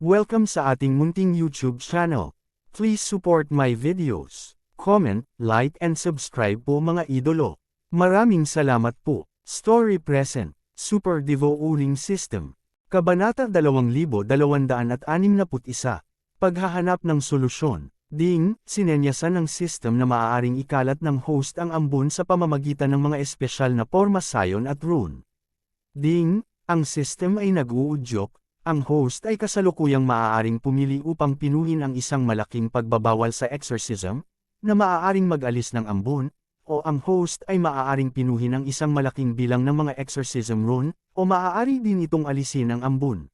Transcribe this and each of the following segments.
Welcome sa ating munting YouTube channel. Please support my videos. Comment, like and subscribe po mga idolo. Maraming salamat po. Story present. Super Devo Uring System. Kabanata 2261. Paghahanap ng solusyon. Ding, sinenyasan ng system na maaaring ikalat ng host ang ambon sa pamamagitan ng mga espesyal na porma sayon at rune. Ding, ang system ay nag-uudyok. Ang host ay kasalukuyang maaaring pumili upang pinuhin ang isang malaking pagbabawal sa exorcism, na maaaring mag-alis ng ambon, o ang host ay maaaring pinuhin ang isang malaking bilang ng mga exorcism rune, o maaari din itong alisin ang ambon.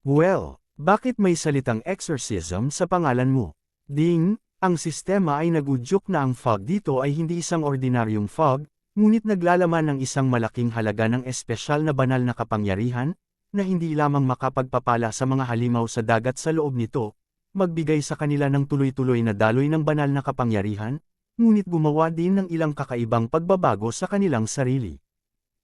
Well, bakit may salitang exorcism sa pangalan mo? Ding, ang sistema ay nagudyok na ang fog dito ay hindi isang ordinaryong fog, ngunit naglalaman ng isang malaking halaga ng espesyal na banal na kapangyarihan, na hindi lamang makapagpapala sa mga halimaw sa dagat sa loob nito, magbigay sa kanila ng tuloy-tuloy na daloy ng banal na kapangyarihan, ngunit gumawa din ng ilang kakaibang pagbabago sa kanilang sarili.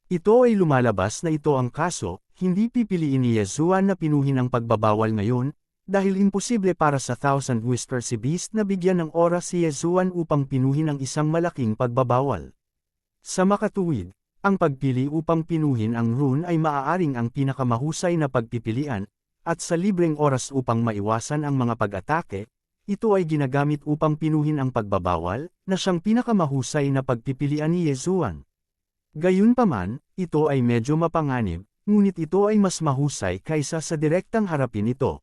Ito ay lumalabas na ito ang kaso, hindi pipiliin ni Yezuan na pinuhin ang pagbabawal ngayon, dahil imposible para sa Thousand Whisper si Beast na bigyan ng oras si Yezuan upang pinuhin ang isang malaking pagbabawal. Sa makatuwid, ang pagpili upang pinuhin ang rune ay maaaring ang pinakamahusay na pagpipilian, at sa libreng oras upang maiwasan ang mga pag-atake, ito ay ginagamit upang pinuhin ang pagbabawal, na siyang pinakamahusay na pagpipilian ni Yezuan. Gayunpaman, ito ay medyo mapanganib, ngunit ito ay mas mahusay kaysa sa direktang harapin ito.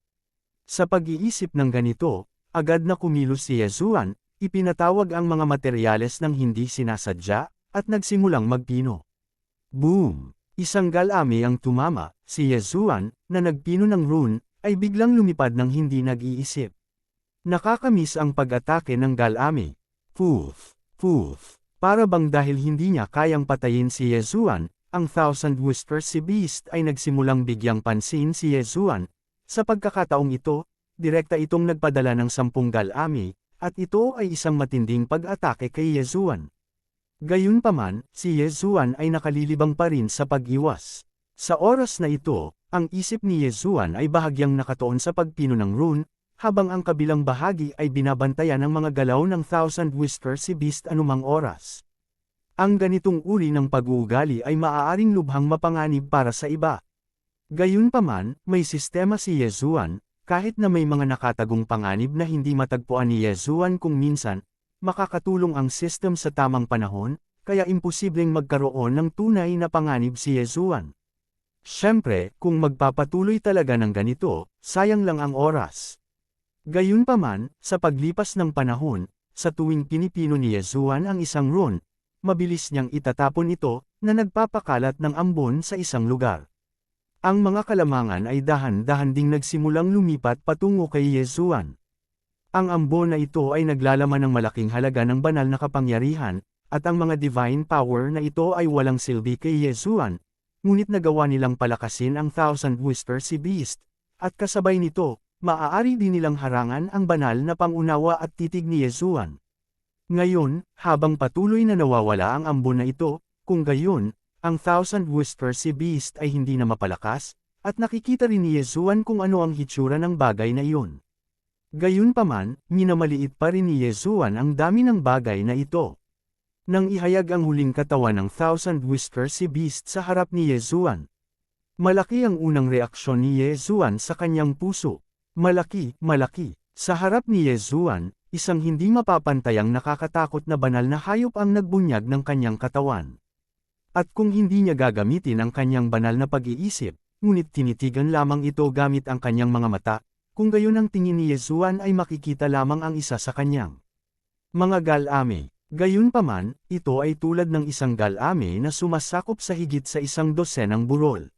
Sa pag-iisip ng ganito, agad na kumilos si Yezuan, ipinatawag ang mga materyales ng hindi sinasadya, at nagsimulang magpino. Boom! Isang galami ang tumama, si Yezuan, na nagpino ng rune, ay biglang lumipad ng hindi nag-iisip. Nakakamiss ang pag-atake ng galami. Poof! Poof! Para bang dahil hindi niya kayang patayin si Yezuan, ang Thousand Whispers si Beast ay nagsimulang bigyang pansin si Yezuan. Sa pagkakataong ito, direkta itong nagpadala ng 10 galami, at ito ay isang matinding pag-atake kay Yezuan. Gayunpaman, si Yezuan ay nakalilibang pa rin sa pag-iwas. Sa oras na ito, ang isip ni Yezuan ay bahagyang nakatuon sa pagpino ng rune, habang ang kabilang bahagi ay binabantayan ng mga galaw ng Thousand Whispers si Beast anumang oras. Ang ganitong uri ng pag-uugali ay maaaring lubhang mapanganib para sa iba. Gayunpaman, may sistema si Yezuan, kahit na may mga nakatagong panganib na hindi matagpuan ni Yezuan kung minsan, makakatulong ang system sa tamang panahon, kaya imposibleng magkaroon ng tunay na panganib si Yezuan. Siyempre, kung magpapatuloy talaga ng ganito, sayang lang ang oras. Gayunpaman, sa paglipas ng panahon, sa tuwing pinipino ni Yezuan ang isang rune, mabilis niyang itatapon ito, na nagpapakalat ng ambon sa isang lugar. Ang mga kalamangan ay dahan-dahan ding nagsimulang lumipat patungo kay Yezuan. Ang ambon na ito ay naglalaman ng malaking halaga ng banal na kapangyarihan, at ang mga divine power na ito ay walang silbi kay Yezuan, ngunit nagawa nilang palakasin ang Thousand Whispers si Beast, at kasabay nito, maaari din nilang harangan ang banal na pangunawa at titig ni Yezuan. Ngayon, habang patuloy na nawawala ang ambon na ito, kung gayon, ang Thousand Whispers si Beast ay hindi na mapalakas, at nakikita rin ni Yezuan kung ano ang hitsura ng bagay na iyon. Gayunpaman, minamaliit pa rin ni Yezuan ang dami ng bagay na ito. Nang ihayag ang huling katawan ng Thousand Whispers si Beast sa harap ni Yezuan. Malaki ang unang reaksyon ni Yezuan sa kanyang puso. Malaki, malaki. Sa harap ni Yezuan, isang hindi mapapantayang nakakatakot na banal na hayop ang nagbunyag ng kanyang katawan. At kung hindi niya gagamitin ang kanyang banal na pag-iisip, ngunit tinitigan lamang ito gamit ang kanyang mga mata, kung gayon ang tingin ni Yezuan ay makikita lamang ang isa sa kanyang mga galami. Gayunpaman, ito ay tulad ng isang galami na sumasakop sa higit sa 100 burol.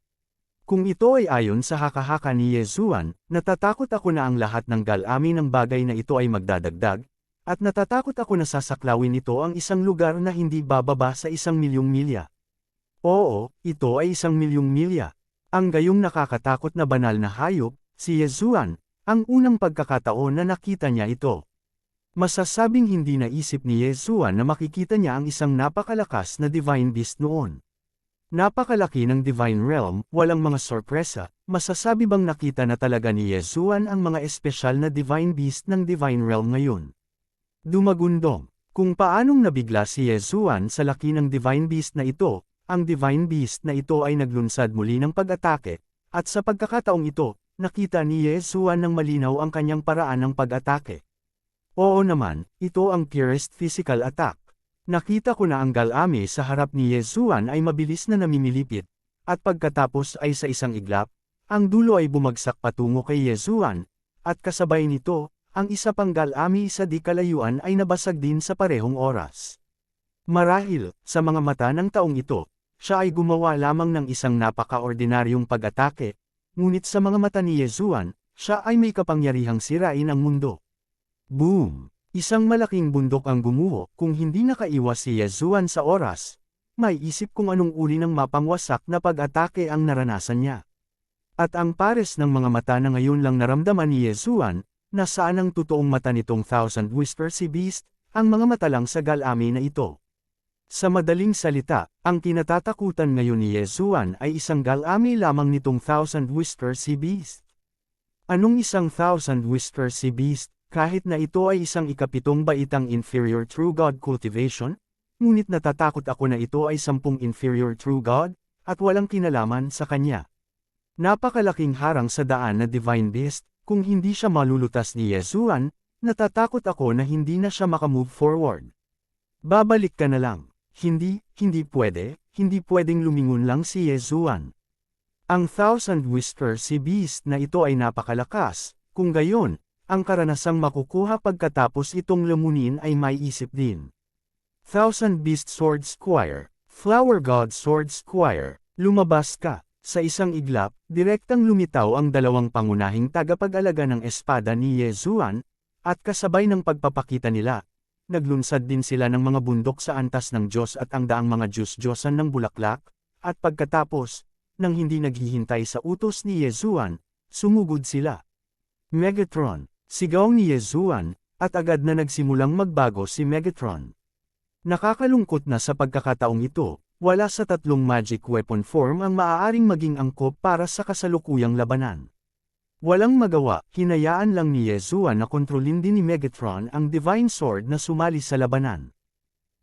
Kung ito ay ayon sa haka-haka ni Yezuan, natatakot ako na ang lahat ng galami ng bagay na ito ay magdadagdag, at natatakot ako na sasaklawin ito ang isang lugar na hindi bababa sa 1,000,000 milya. Oo, ito ay 1,000,000 milya. Ang gayong nakakatakot na banal na hayop, si Yezuan, ang unang pagkakataon na nakita niya ito. Masasabing hindi naisip ni Yezuan na makikita niya ang isang napakalakas na divine beast noon. Napakalaki ng Divine Realm, walang mga sorpresa, masasabi bang nakita na talaga ni Yesuan ang mga espesyal na Divine Beast ng Divine Realm ngayon? Dumagundong. Kung paanong nabigla si Yesuan sa laki ng Divine Beast na ito, ang Divine Beast na ito ay naglunsad muli ng pag-atake, at sa pagkakataong ito, nakita ni Yesuan ng malinaw ang kanyang paraan ng pag-atake. Oo naman, ito ang purest physical attack. Nakita ko na ang galame sa harap ni Yesuan ay mabilis na namimilipit, at pagkatapos ay sa isang iglap, ang dulo ay bumagsak patungo kay Yesuan, at kasabay nito, ang isa pang galame sa di kalayuan ay nabasag din sa parehong oras. Marahil, sa mga mata ng taong ito, siya ay gumawa lamang ng isang napaka-ordinaryong pag-atake, ngunit sa mga mata ni Yesuan, siya ay may kapangyarihang sirain ang mundo. Boom! Isang malaking bundok ang gumuho. Kung hindi nakaiwas si Yesuan sa oras, may isip kung anong uri ng mapangwasak na pag-atake ang naranasan niya. At ang pares ng mga mata na ngayon lang naramdaman ni Yesuan, na saan ang totoong mata nitong Thousand Whisper Sea Beast, ang mga mata lang sa galame na ito. Sa madaling salita, ang kinatatakutan ngayon ni Yesuan ay isang galame lamang nitong Thousand Whisper Sea Beast. Anong isang Thousand Whisper Sea Beast? Kahit na ito ay isang ikapitong baitang inferior true God cultivation, ngunit natatakot ako na ito ay 10 inferior true God, at walang kinalaman sa kanya. Napakalaking harang sa daan na Divine Beast, kung hindi siya malulutas ni Yesuan, natatakot ako na hindi na siya makamove forward. Babalik ka na lang. Hindi pwedeng lumingon lang si Yesuan. Ang Thousand Whisper Sea Beast na ito ay napakalakas, kung gayon, ang karanasang makukuha pagkatapos itong lamunin ay may isip din. Thousand Beast Sword Squire, Flower God Sword Squire, lumabas ka. Sa isang iglap, direktang lumitaw ang dalawang pangunahing tagapag-alaga ng espada ni Yesuan, at kasabay ng pagpapakita nila, naglunsad din sila ng mga bundok sa antas ng Diyos at ang daang mga Diyos-Diyosan ng bulaklak, at pagkatapos, nang hindi naghihintay sa utos ni Yesuan, sumugod sila. Megatron. Sigaw ni Yesuan, at agad na nagsimulang magbago si Megatron. Nakakalungkot na sa pagkakataong ito, wala sa tatlong magic weapon form ang maaaring maging angkop para sa kasalukuyang labanan. Walang magawa, hinayaan lang ni Yesuan na kontrolin din ni Megatron ang Divine Sword na sumali sa labanan.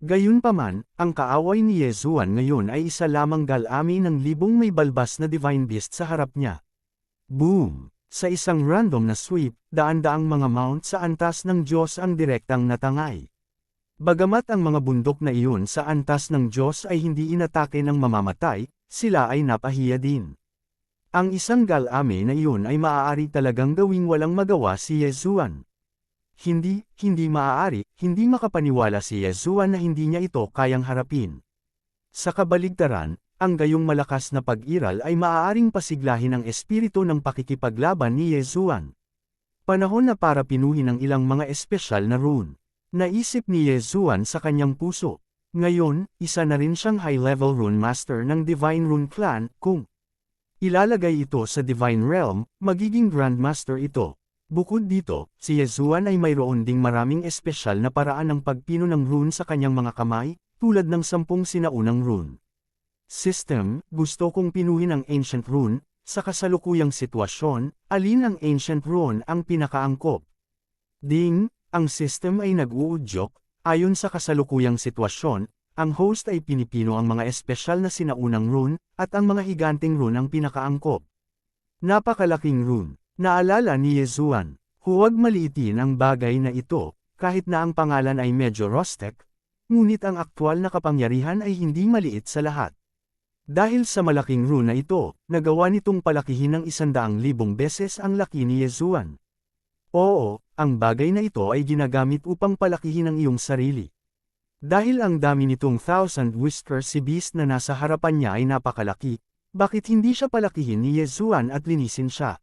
Gayunpaman, ang kaaway ni Yesuan ngayon ay isa lamang galame ng libong may balbas na Divine Beast sa harap niya. Boom! Sa isang random na sweep, daan-daang mga mount sa antas ng Diyos ang direktang natangay. Bagamat ang mga bundok na iyon sa antas ng Diyos ay hindi inatake ng mamamatay, sila ay napahiya din. Ang isang galame na iyon ay maaari talagang gawing walang magawa si Yesuan. Hindi maaari, hindi makapaniwala si Yesuan na hindi niya ito kayang harapin. Sa kabaligtaran, ang gayong malakas na pag-iral ay maaaring pasiglahin ang espiritu ng pakikipaglaban ni Yesuan. Panahon na para pinuhin ang ilang mga espesyal na rune. Naisip ni Yesuan sa kanyang puso. Ngayon, isa na rin siyang high-level rune master ng Divine Rune Clan. Kung ilalagay ito sa Divine Realm, magiging Grandmaster ito. Bukod dito, si Yesuan ay mayroon ding maraming espesyal na paraan ng pagpino ng rune sa kanyang mga kamay, tulad ng 10 sinaunang rune. System, gusto kong pinuhin ang Ancient Rune. Sa kasalukuyang sitwasyon, alin ang Ancient Rune ang pinakaangkop? Ding, ang system ay nag-uudyok. Ayon sa kasalukuyang sitwasyon, ang host ay pinipino ang mga espesyal na sinaunang rune, at ang mga higanting rune ang pinakaangkop. Napakalaking rune. Naalala ni Yesuan, huwag maliitin ang bagay na ito, kahit na ang pangalan ay medyo rustic, ngunit ang aktwal na kapangyarihan ay hindi maliit sa lahat. Dahil sa malaking rune na ito, nagawa nitong palakihin ng 100,000 beses ang laki ni Yesuan. Oo, ang bagay na ito ay ginagamit upang palakihin ang iyong sarili. Dahil ang dami nitong Thousand Whisper Sea Beast na nasa harapan niya ay napakalaki, bakit hindi siya palakihin ni Yesuan at linisin siya?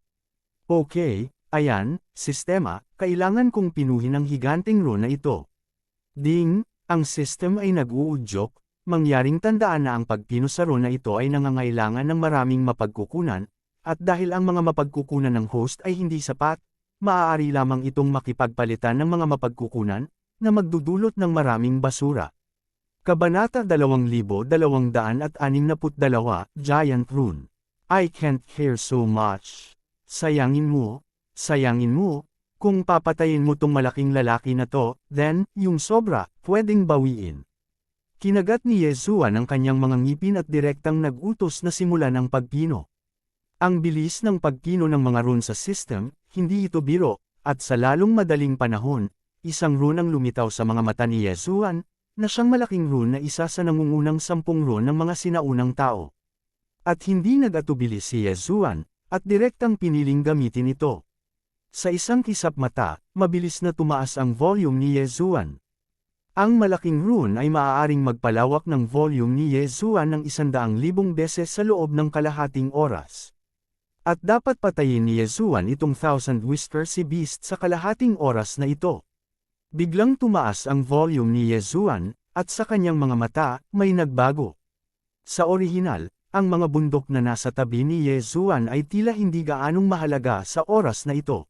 Okay, ayan, sistema, kailangan kong pinuhin ang higanting rune na ito. Ding, ang system ay nag-uudyok. Mangyaring tandaan na ang pagpino sa rune na ito ay nangangailangan ng maraming mapagkukunan, at dahil ang mga mapagkukunan ng host ay hindi sapat, maaari lamang itong makipagpalitan ng mga mapagkukunan, na magdudulot ng maraming basura. Kabanata 2262, Giant Rune. I can't care so much. Sayangin mo, kung papatayin mo tong malaking lalaki na to, then, yung sobra, pwedeng bawiin. Kinagat ni Yezuan ang kanyang mga ngipin at direktang nag-utos na simulan ang pagpino. Ang bilis ng pagpino ng mga rune sa system, hindi ito biro, at sa lalong madaling panahon, isang rune ang lumitaw sa mga mata ni Yezuan, na siyang malaking rune na isa sa nangungunang 10 rune ng mga sinaunang tao. At hindi nag-atubili si Yezuan, at direktang piniling gamitin ito. Sa isang kisap mata, mabilis na tumaas ang volume ni Yezuan. Ang malaking rune ay maaaring magpalawak ng volume ni Yezuan ng 100,000 beses sa loob ng kalahating oras. At dapat patayin ni Yezuan itong Thousand Whisper Sea Beast sa kalahating oras na ito. Biglang tumaas ang volume ni Yezuan, at sa kanyang mga mata, may nagbago. Sa orihinal, ang mga bundok na nasa tabi ni Yezuan ay tila hindi gaanong mahalaga sa oras na ito.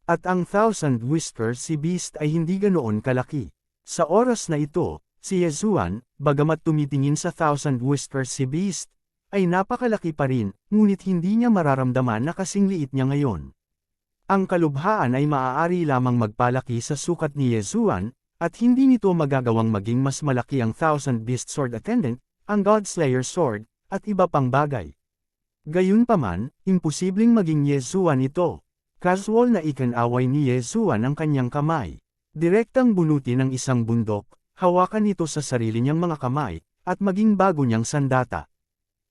At ang Thousand Whisper Sea Beast ay hindi ganoon kalaki. Sa oras na ito, si Yezuan, bagamat tumitingin sa Thousand Whisper Sea Beast, ay napakalaki pa rin, ngunit hindi niya mararamdaman na kasing liit niya ngayon. Ang kalubhaan ay maaari lamang magpalaki sa sukat ni Yezuan, at hindi nito magagawang maging mas malaki ang Thousand Beast Sword Attendant, ang Godslayer Sword, at iba pang bagay. Gayunpaman, imposibleng maging Yezuan ito. Casual na ikinaway ni Yezuan ang kanyang kamay. Direktang bunutin ng isang bundok, hawakan ito sa sarili niyang mga kamay, at maging bago niyang sandata.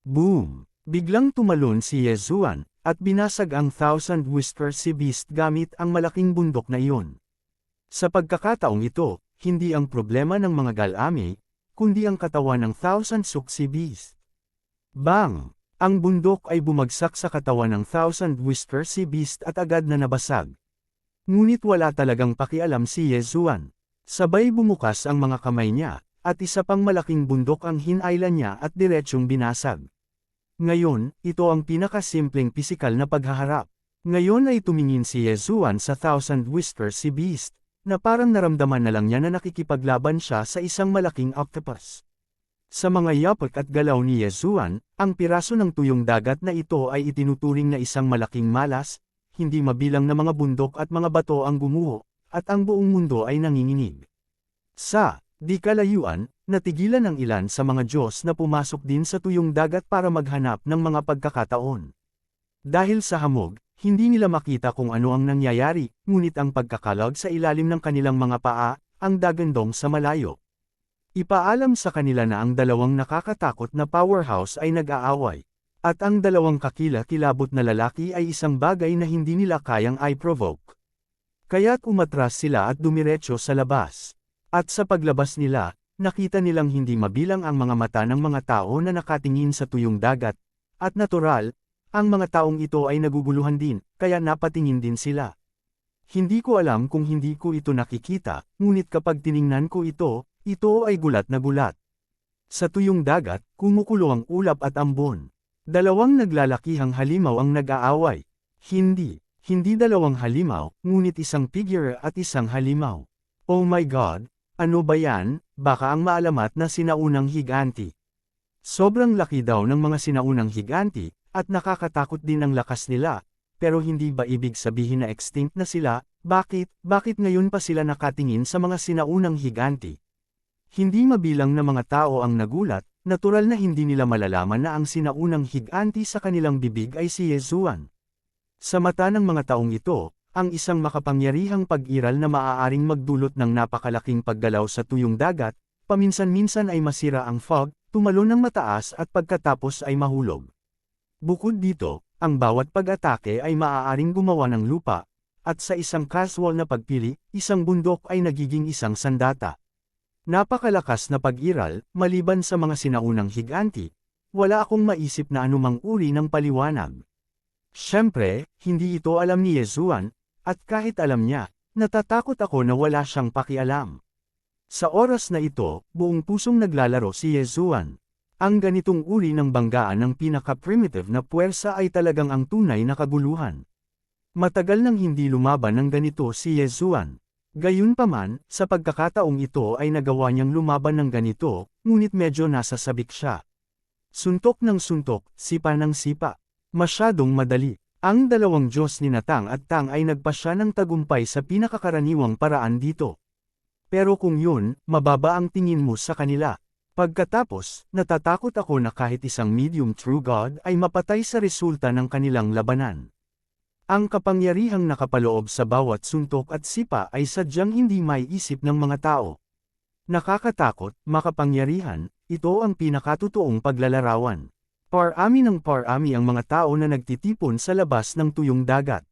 Boom! Biglang tumalon si Yezuan, at binasag ang Thousand Whisper Sea Beast gamit ang malaking bundok na iyon. Sa pagkakataong ito, hindi ang problema ng mga galame, kundi ang katawan ng Thousand Sook Sea Beast. Bang! Ang bundok ay bumagsak sa katawan ng Thousand Whisper Sea Beast at agad na nabasag. Ngunit wala talagang pakialam si Yezuan. Sabay bumukas ang mga kamay niya, at isa pang malaking bundok ang hinailan niya at diretsyong binasag. Ngayon, ito ang pinakasimpleng pisikal na paghaharap. Ngayon ay tumingin si Yezuan sa Thousand Whisper Sea Beast, na parang naramdaman na lang niya na nakikipaglaban siya sa isang malaking octopus. Sa mga yapak at galaw ni Yezuan, ang piraso ng tuyong dagat na ito ay itinuturing na isang malaking malas, hindi mabilang na mga bundok at mga bato ang gumuho, at ang buong mundo ay nanginginig. Sa di kalayuan, natigilan ang ilan sa mga Diyos na pumasok din sa tuyong dagat para maghanap ng mga pagkakataon. Dahil sa hamog, hindi nila makita kung ano ang nangyayari, ngunit ang pagkakalog sa ilalim ng kanilang mga paa, ang dagandong sa malayo. Ipaalam sa kanila na ang dalawang nakakatakot na powerhouse ay nag-aaway. At ang dalawang kakila-kilabot na lalaki ay isang bagay na hindi nila kayang i-provoke. Kaya't umatras sila at dumiretso sa labas. At sa paglabas nila, nakita nilang hindi mabilang ang mga mata ng mga tao na nakatingin sa tuyong dagat. At natural, ang mga taong ito ay naguguluhan din, kaya napatingin din sila. Hindi ko alam kung hindi ko ito nakikita, ngunit kapag tiningnan ko ito ay gulat na gulat. Sa tuyong dagat, kumukulo ang ulap at ambon. Dalawang naglalakihang halimaw ang nag-aaway. Hindi dalawang halimaw, ngunit isang figure at isang halimaw. Oh my God, ano ba yan? Baka ang maalamat na sinaunang higanti. Sobrang laki daw ng mga sinaunang higanti, at nakakatakot din ang lakas nila, pero hindi ba ibig sabihin na extinct na sila? Bakit ngayon pa sila nakatingin sa mga sinaunang higanti? Hindi mabilang na mga tao ang nagulat, natural na hindi nila malalaman na ang sinaunang higanti sa kanilang bibig ay si Yezuan. Sa mata ng mga taong ito, ang isang makapangyarihang pag-iral na maaaring magdulot ng napakalaking paggalaw sa tuyong dagat, paminsan-minsan ay masira ang fog, tumalon ng mataas at pagkatapos ay mahulog. Bukod dito, ang bawat pag-atake ay maaaring gumawa ng lupa, at sa isang casual na pagpili, isang bundok ay nagiging isang sandata. Napakalakas na pag-iral, maliban sa mga sinaunang higanti, wala akong maisip na anumang uri ng paliwanag. Siyempre, hindi ito alam ni Yezuan, at kahit alam niya, natatakot ako na wala siyang pakialam. Sa oras na ito, buong pusong naglalaro si Yezuan. Ang ganitong uri ng banggaan ng pinaka-primitive na puwersa ay talagang ang tunay na kaguluhan. Matagal nang hindi lumaban ng ganito si Yezuan. Gayunpaman, sa pagkakataong ito ay nagawa niyang lumaban ng ganito, ngunit medyo nasasabik siya. Suntok ng suntok, sipa ng sipa. Masyadong madali. Ang dalawang Diyos ni Tang at Tang ay nagpasya ng tagumpay sa pinakakaraniwang paraan dito. Pero kung yun, mababa ang tingin mo sa kanila. Pagkatapos, natatakot ako na kahit isang medium true God ay mapatay sa resulta ng kanilang labanan. Ang kapangyarihang nakapaloob sa bawat suntok at sipa ay sadyang hindi maiisip ng mga tao. Nakakatakot, makapangyarihan, ito ang pinakatotoong paglalarawan. Parami ng parami ang mga tao na nagtitipon sa labas ng tuyong dagat.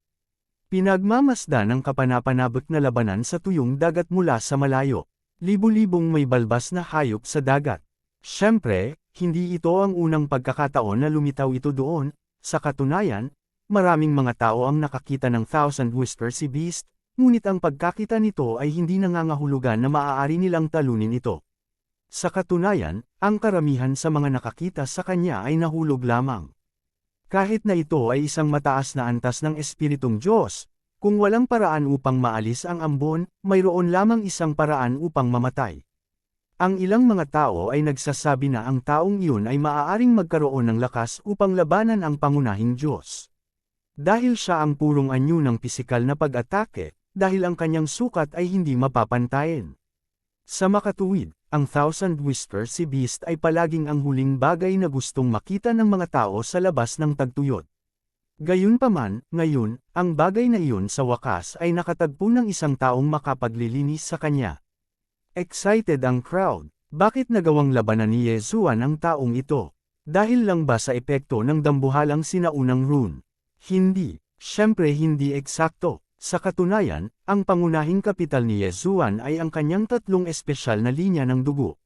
Pinagmamasdan ng kapanapanabik na labanan sa tuyong dagat mula sa malayo. Libu-libong may balbas na hayop sa dagat. Siyempre, hindi ito ang unang pagkakataon na lumitaw ito doon. Sa katunayan, maraming mga tao ang nakakita ng Thousand Whisper Sea Beast, ngunit ang pagkakita nito ay hindi nangangahulugan na maaari nilang talunin ito. Sa katunayan, ang karamihan sa mga nakakita sa kanya ay nahulog lamang. Kahit na ito ay isang mataas na antas ng Espiritong Diyos, kung walang paraan upang maalis ang ambon, mayroon lamang isang paraan upang mamatay. Ang ilang mga tao ay nagsasabi na ang taong iyon ay maaaring magkaroon ng lakas upang labanan ang pangunahing Diyos. Dahil siya ang purong anyo ng pisikal na pag-atake, dahil ang kanyang sukat ay hindi mapapantayin. Sa makatuwid, ang Thousand Whisper Sea Beast ay palaging ang huling bagay na gustong makita ng mga tao sa labas ng tagtuyot. Gayunpaman, ngayon, ang bagay na iyon sa wakas ay nakatagpo ng isang taong makapaglilinis sa kanya. Excited ang crowd. Bakit nagawang labanan ni Yesuan ang taong ito? Dahil lang ba sa epekto ng dambuhalang sinaunang rune? Hindi. Siyempre hindi eksakto. Sa katunayan, ang pangunahing kapital ni Yesuan ay ang kanyang tatlong espesyal na linya ng dugo.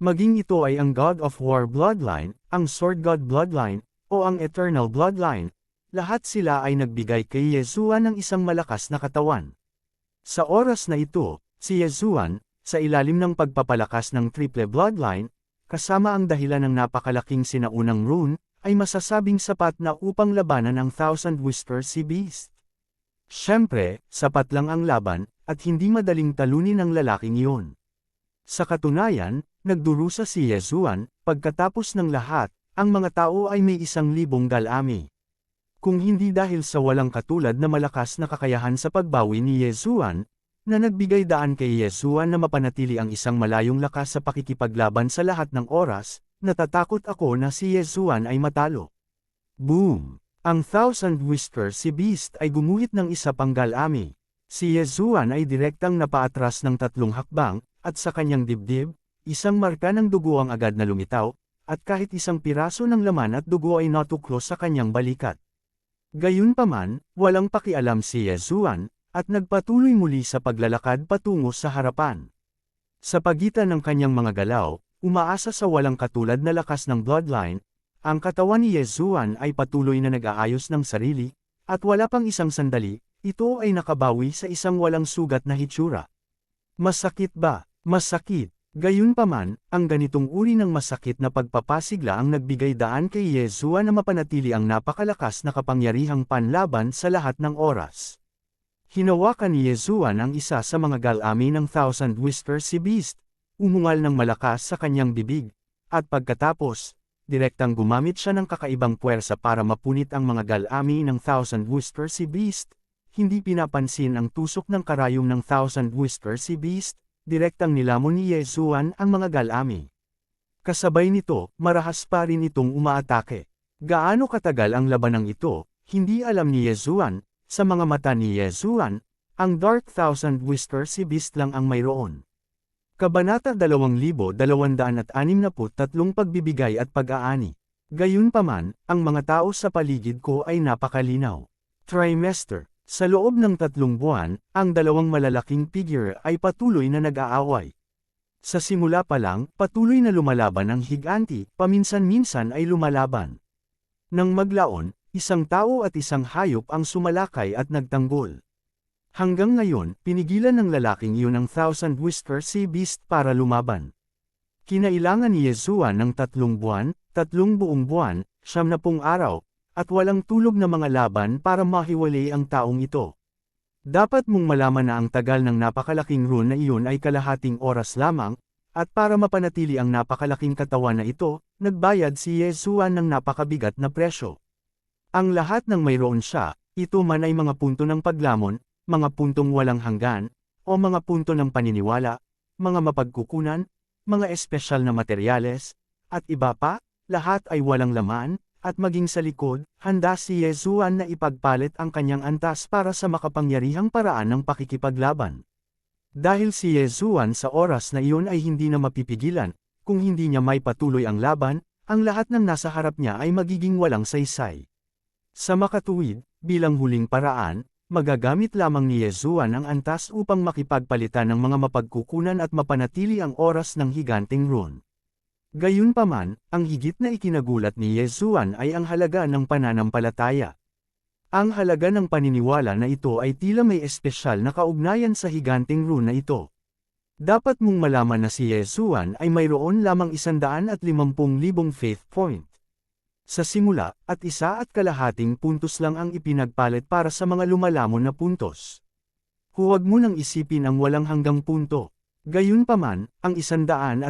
Maging ito ay ang God of War Bloodline, ang Sword God Bloodline, o ang Eternal Bloodline, lahat sila ay nagbigay kay Yesuan ng isang malakas na katawan. Sa oras na ito, si Yesuan, sa ilalim ng pagpapalakas ng Triple Bloodline, kasama ang dahilan ng napakalaking sinaunang rune, ay masasabing sapat na upang labanan ang Thousand Whisper Sea Beast. Siyempre, sapat lang ang laban, at hindi madaling talunin ang lalaking iyon. Sa katunayan, nagdurusa si Yesuan, pagkatapos ng lahat, ang mga tao ay may 1,000 galami. Kung hindi dahil sa walang katulad na malakas na kakayahan sa pagbawi ni Yesuan, na nagbigay daan kay Yesuan na mapanatili ang isang malayong lakas sa pakikipaglaban sa lahat ng oras, natatakot ako na si Yesuan ay matalo. Boom! Ang Thousand Whisper Sea Beast ay gumuhit ng isa pang galami. Si Yesuan ay direktang napaatras ng 3 hakbang, at sa kanyang dibdib, isang marka ng dugo ang agad na lumitaw, at kahit isang piraso ng laman at dugo ay natuklo sa kanyang balikat. Gayunpaman, walang pakialam si Yesuan, at nagpatuloy muli sa paglalakad patungo sa harapan. Sa pagitan ng kanyang mga galaw, umaasa sa walang katulad na lakas ng bloodline, ang katawan ni Yesuan ay patuloy na nag-aayos ng sarili, at wala pang isang sandali, ito ay nakabawi sa isang walang sugat na hitsura. Masakit ba? Masakit. Gayunpaman, ang ganitong uri ng masakit na pagpapasigla ang nagbigay daan kay Yesuan na mapanatili ang napakalakas na kapangyarihang panlaban sa lahat ng oras. Hinawakan ni Yesuan ang isa sa mga galami ng Thousand Whisper Sea Beast, umungal ng malakas sa kanyang bibig, at pagkatapos, direktang gumamit siya ng kakaibang puwersa para mapunit ang mga galami ng Thousand Whisper Sea Beast, hindi pinapansin ang tusok ng karayom ng Thousand Whisper Sea Beast, direktang nilamon ni Yesuan ang mga galami. Kasabay nito, marahas pa rin itong umaatake. Gaano katagal ang labanang ito, hindi alam ni Yesuan, sa mga mata ni Yesuan, ang Dark Thousand Whisper Sea Beast lang ang mayroon. Kabanata 2263 Pagbibigay at Pag-aani. Gayunpaman, ang mga tao sa paligid ko ay napakalinaw. Trimester. Sa loob ng 3 buwan, ang dalawang malalaking figure ay patuloy na nag-aaway. Sa simula pa lang, patuloy na lumalaban ang higanti, paminsan-minsan ay lumalaban. Nang maglaon, isang tao at isang hayop ang sumalakay at nagtanggol. Hanggang ngayon, pinigilan ng lalaking iyon ang Thousand Whisper Sea Beast para lumaban. Kinailangan ni Yesuan ng 3 buwan, 3 buong buwan, 70 araw, at walang tulog na mga laban para mahiwalay ang taong ito. Dapat mong malaman na ang tagal ng napakalaking rune na iyon ay kalahating oras lamang, at para mapanatili ang napakalaking katawan na ito, nagbayad si Yesuan ng napakabigat na presyo. Ang lahat ng mayroon siya, ito man ay mga punto ng paglamon, mga puntong walang hanggan, o mga punto ng paniniwala, mga mapagkukunan, mga espesyal na materyales, at iba pa, lahat ay walang laman, at maging sa likod, handa si Yesuan na ipagpalit ang kanyang antas para sa makapangyarihang paraan ng pakikipaglaban. Dahil si Yesuan sa oras na iyon ay hindi na mapipigilan, kung hindi niya may patuloy ang laban, ang lahat ng nasa harap niya ay magiging walang saysay. Sa makatuwid, bilang huling paraan, magagamit lamang ni Yesuan ang antas upang makipagpalitan ng mga mapagkukunan at mapanatili ang oras ng higanteng rune. Gayunpaman, ang higit na ikinagulat ni Yesuan ay ang halaga ng pananampalataya. Ang halaga ng paniniwala na ito ay tila may espesyal na kaugnayan sa higanteng rune na ito. Dapat mong malaman na si Yesuan ay mayroon lamang 150,000 faith point. Sa simula, at 1.5 puntos lang ang ipinagpalit para sa mga lumalamon na puntos. Huwag mo nang isipin ang walang hanggang punto. Gayunpaman, ang 150,000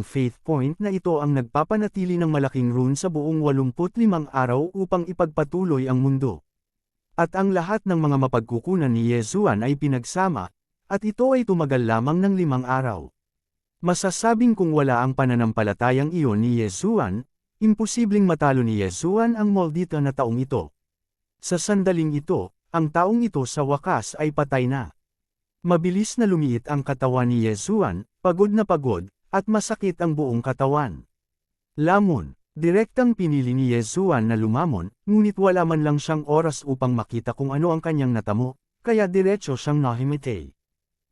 faith point na ito ang nagpapanatili ng malaking rune sa buong 85 araw upang ipagpatuloy ang mundo. At ang lahat ng mga mapagkukunan ni Yesuan ay pinagsama, at ito ay tumagal lamang ng 5 araw. Masasabing kung wala ang pananampalatayang iyon ni Yesuan, imposibleng matalo ni Yesuan ang maldita na taong ito. Sa sandaling ito, ang taong ito sa wakas ay patay na. Mabilis na lumiit ang katawan ni Yesuan, pagod na pagod, at masakit ang buong katawan. Lamon, direktang pinili ni Yesuan na lumamon, ngunit wala man lang siyang oras upang makita kung ano ang kanyang natamo, kaya diretso siyang nahimatay.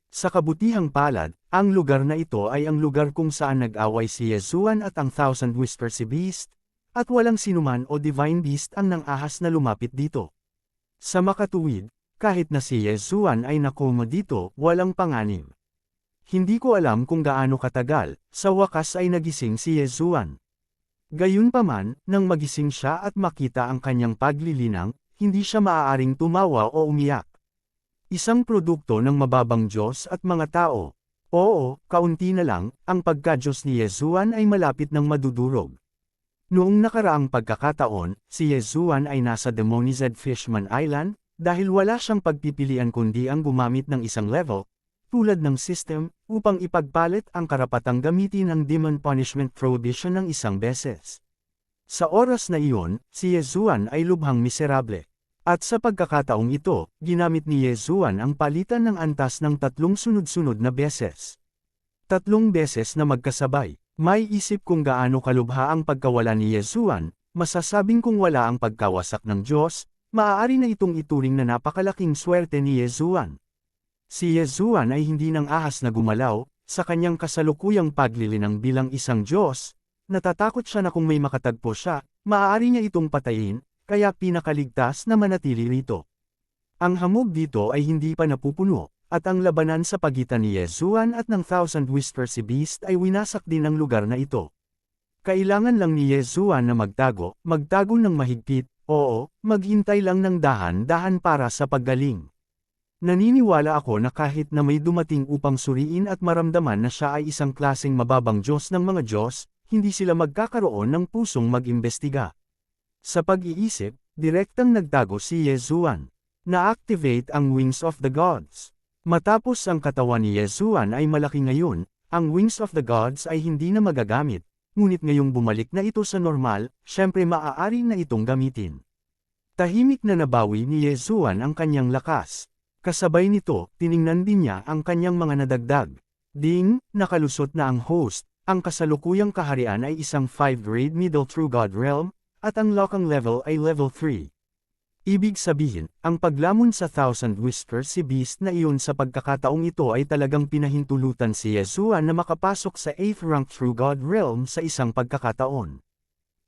Sa kabutihang palad, ang lugar na ito ay ang lugar kung saan nag-away si Yesuan at ang Thousand Whispers Beast, at walang sinuman o Divine Beast ang nang-ahas na lumapit dito. Sa makatuwid, kahit na si Yesuan ay nakoma dito, walang panganib. Hindi ko alam kung gaano katagal, sa wakas ay nagising si Yesuan. Gayunpaman, nang magising siya at makita ang kanyang paglilinang, hindi siya maaaring tumawa o umiyak. Isang produkto ng mababang Diyos at mga tao. Oo, kaunti na lang, ang pagka-Diyos ni Yesuan ay malapit ng madudurog. Noong nakaraang pagkakataon, si Yesuan ay nasa Demonized Fishman Island, dahil wala siyang pagpipilian kundi ang gumamit ng isang level, tulad ng system, upang ipagpalit ang karapatang gamitin ang Demon Punishment Prohibition ng isang beses. Sa oras na iyon, si Yesuan ay lubhang miserable. At sa pagkakataong ito, ginamit ni Yesuan ang palitan ng antas ng 3 sunod-sunod na beses. 3 beses na magkasabay. May isip kung gaano kalubha ang pagkawala ni Yesuan, masasabing kung wala ang pagkawasak ng Diyos, maaari na itong ituring na napakalaking swerte ni Yesuan. Si Yesuan ay hindi nang ahas na gumalaw, sa kanyang kasalukuyang paglilinang bilang isang Diyos, natatakot siya na kung may makatagpo siya, maaari niya itong patayin, kaya pinakaligtas na manatili rito. Ang hamog dito ay hindi pa napupuno, at ang labanan sa pagitan ni Yesuan at ng Thousand Whispers Beast ay winasak din ang lugar na ito. Kailangan lang ni Yesuan na magtago ng mahigpit, oo, maghintay lang ng dahan-dahan para sa paggaling. Naniniwala ako na kahit na may dumating upang suriin at maramdaman na siya ay isang klaseng mababang Diyos ng mga Diyos, hindi sila magkakaroon ng pusong mag-imbestiga. Sa pag-iisip, direktang nagtago si Yesuan. Na-activate ang Wings of the Gods. Matapos ang katawan ni Yesuan ay malaki ngayon, ang Wings of the Gods ay hindi na magagamit. Ngunit ngayong bumalik na ito sa normal, syempre maaari na itong gamitin. Tahimik na nabawi ni Yesuan ang kanyang lakas. Kasabay nito, tiningnan din niya ang kanyang mga nadagdag. Ding, nakalusot na ang host, ang kasalukuyang kaharian ay isang 5-grade Middle True God Realm, at ang lokang level ay level 3. Ibig sabihin, ang paglamon sa Thousand Whispers Beast na iyon sa pagkakataong ito ay talagang pinahintulutan si Yesuan na makapasok sa 8th rank True God Realm sa isang pagkakataon.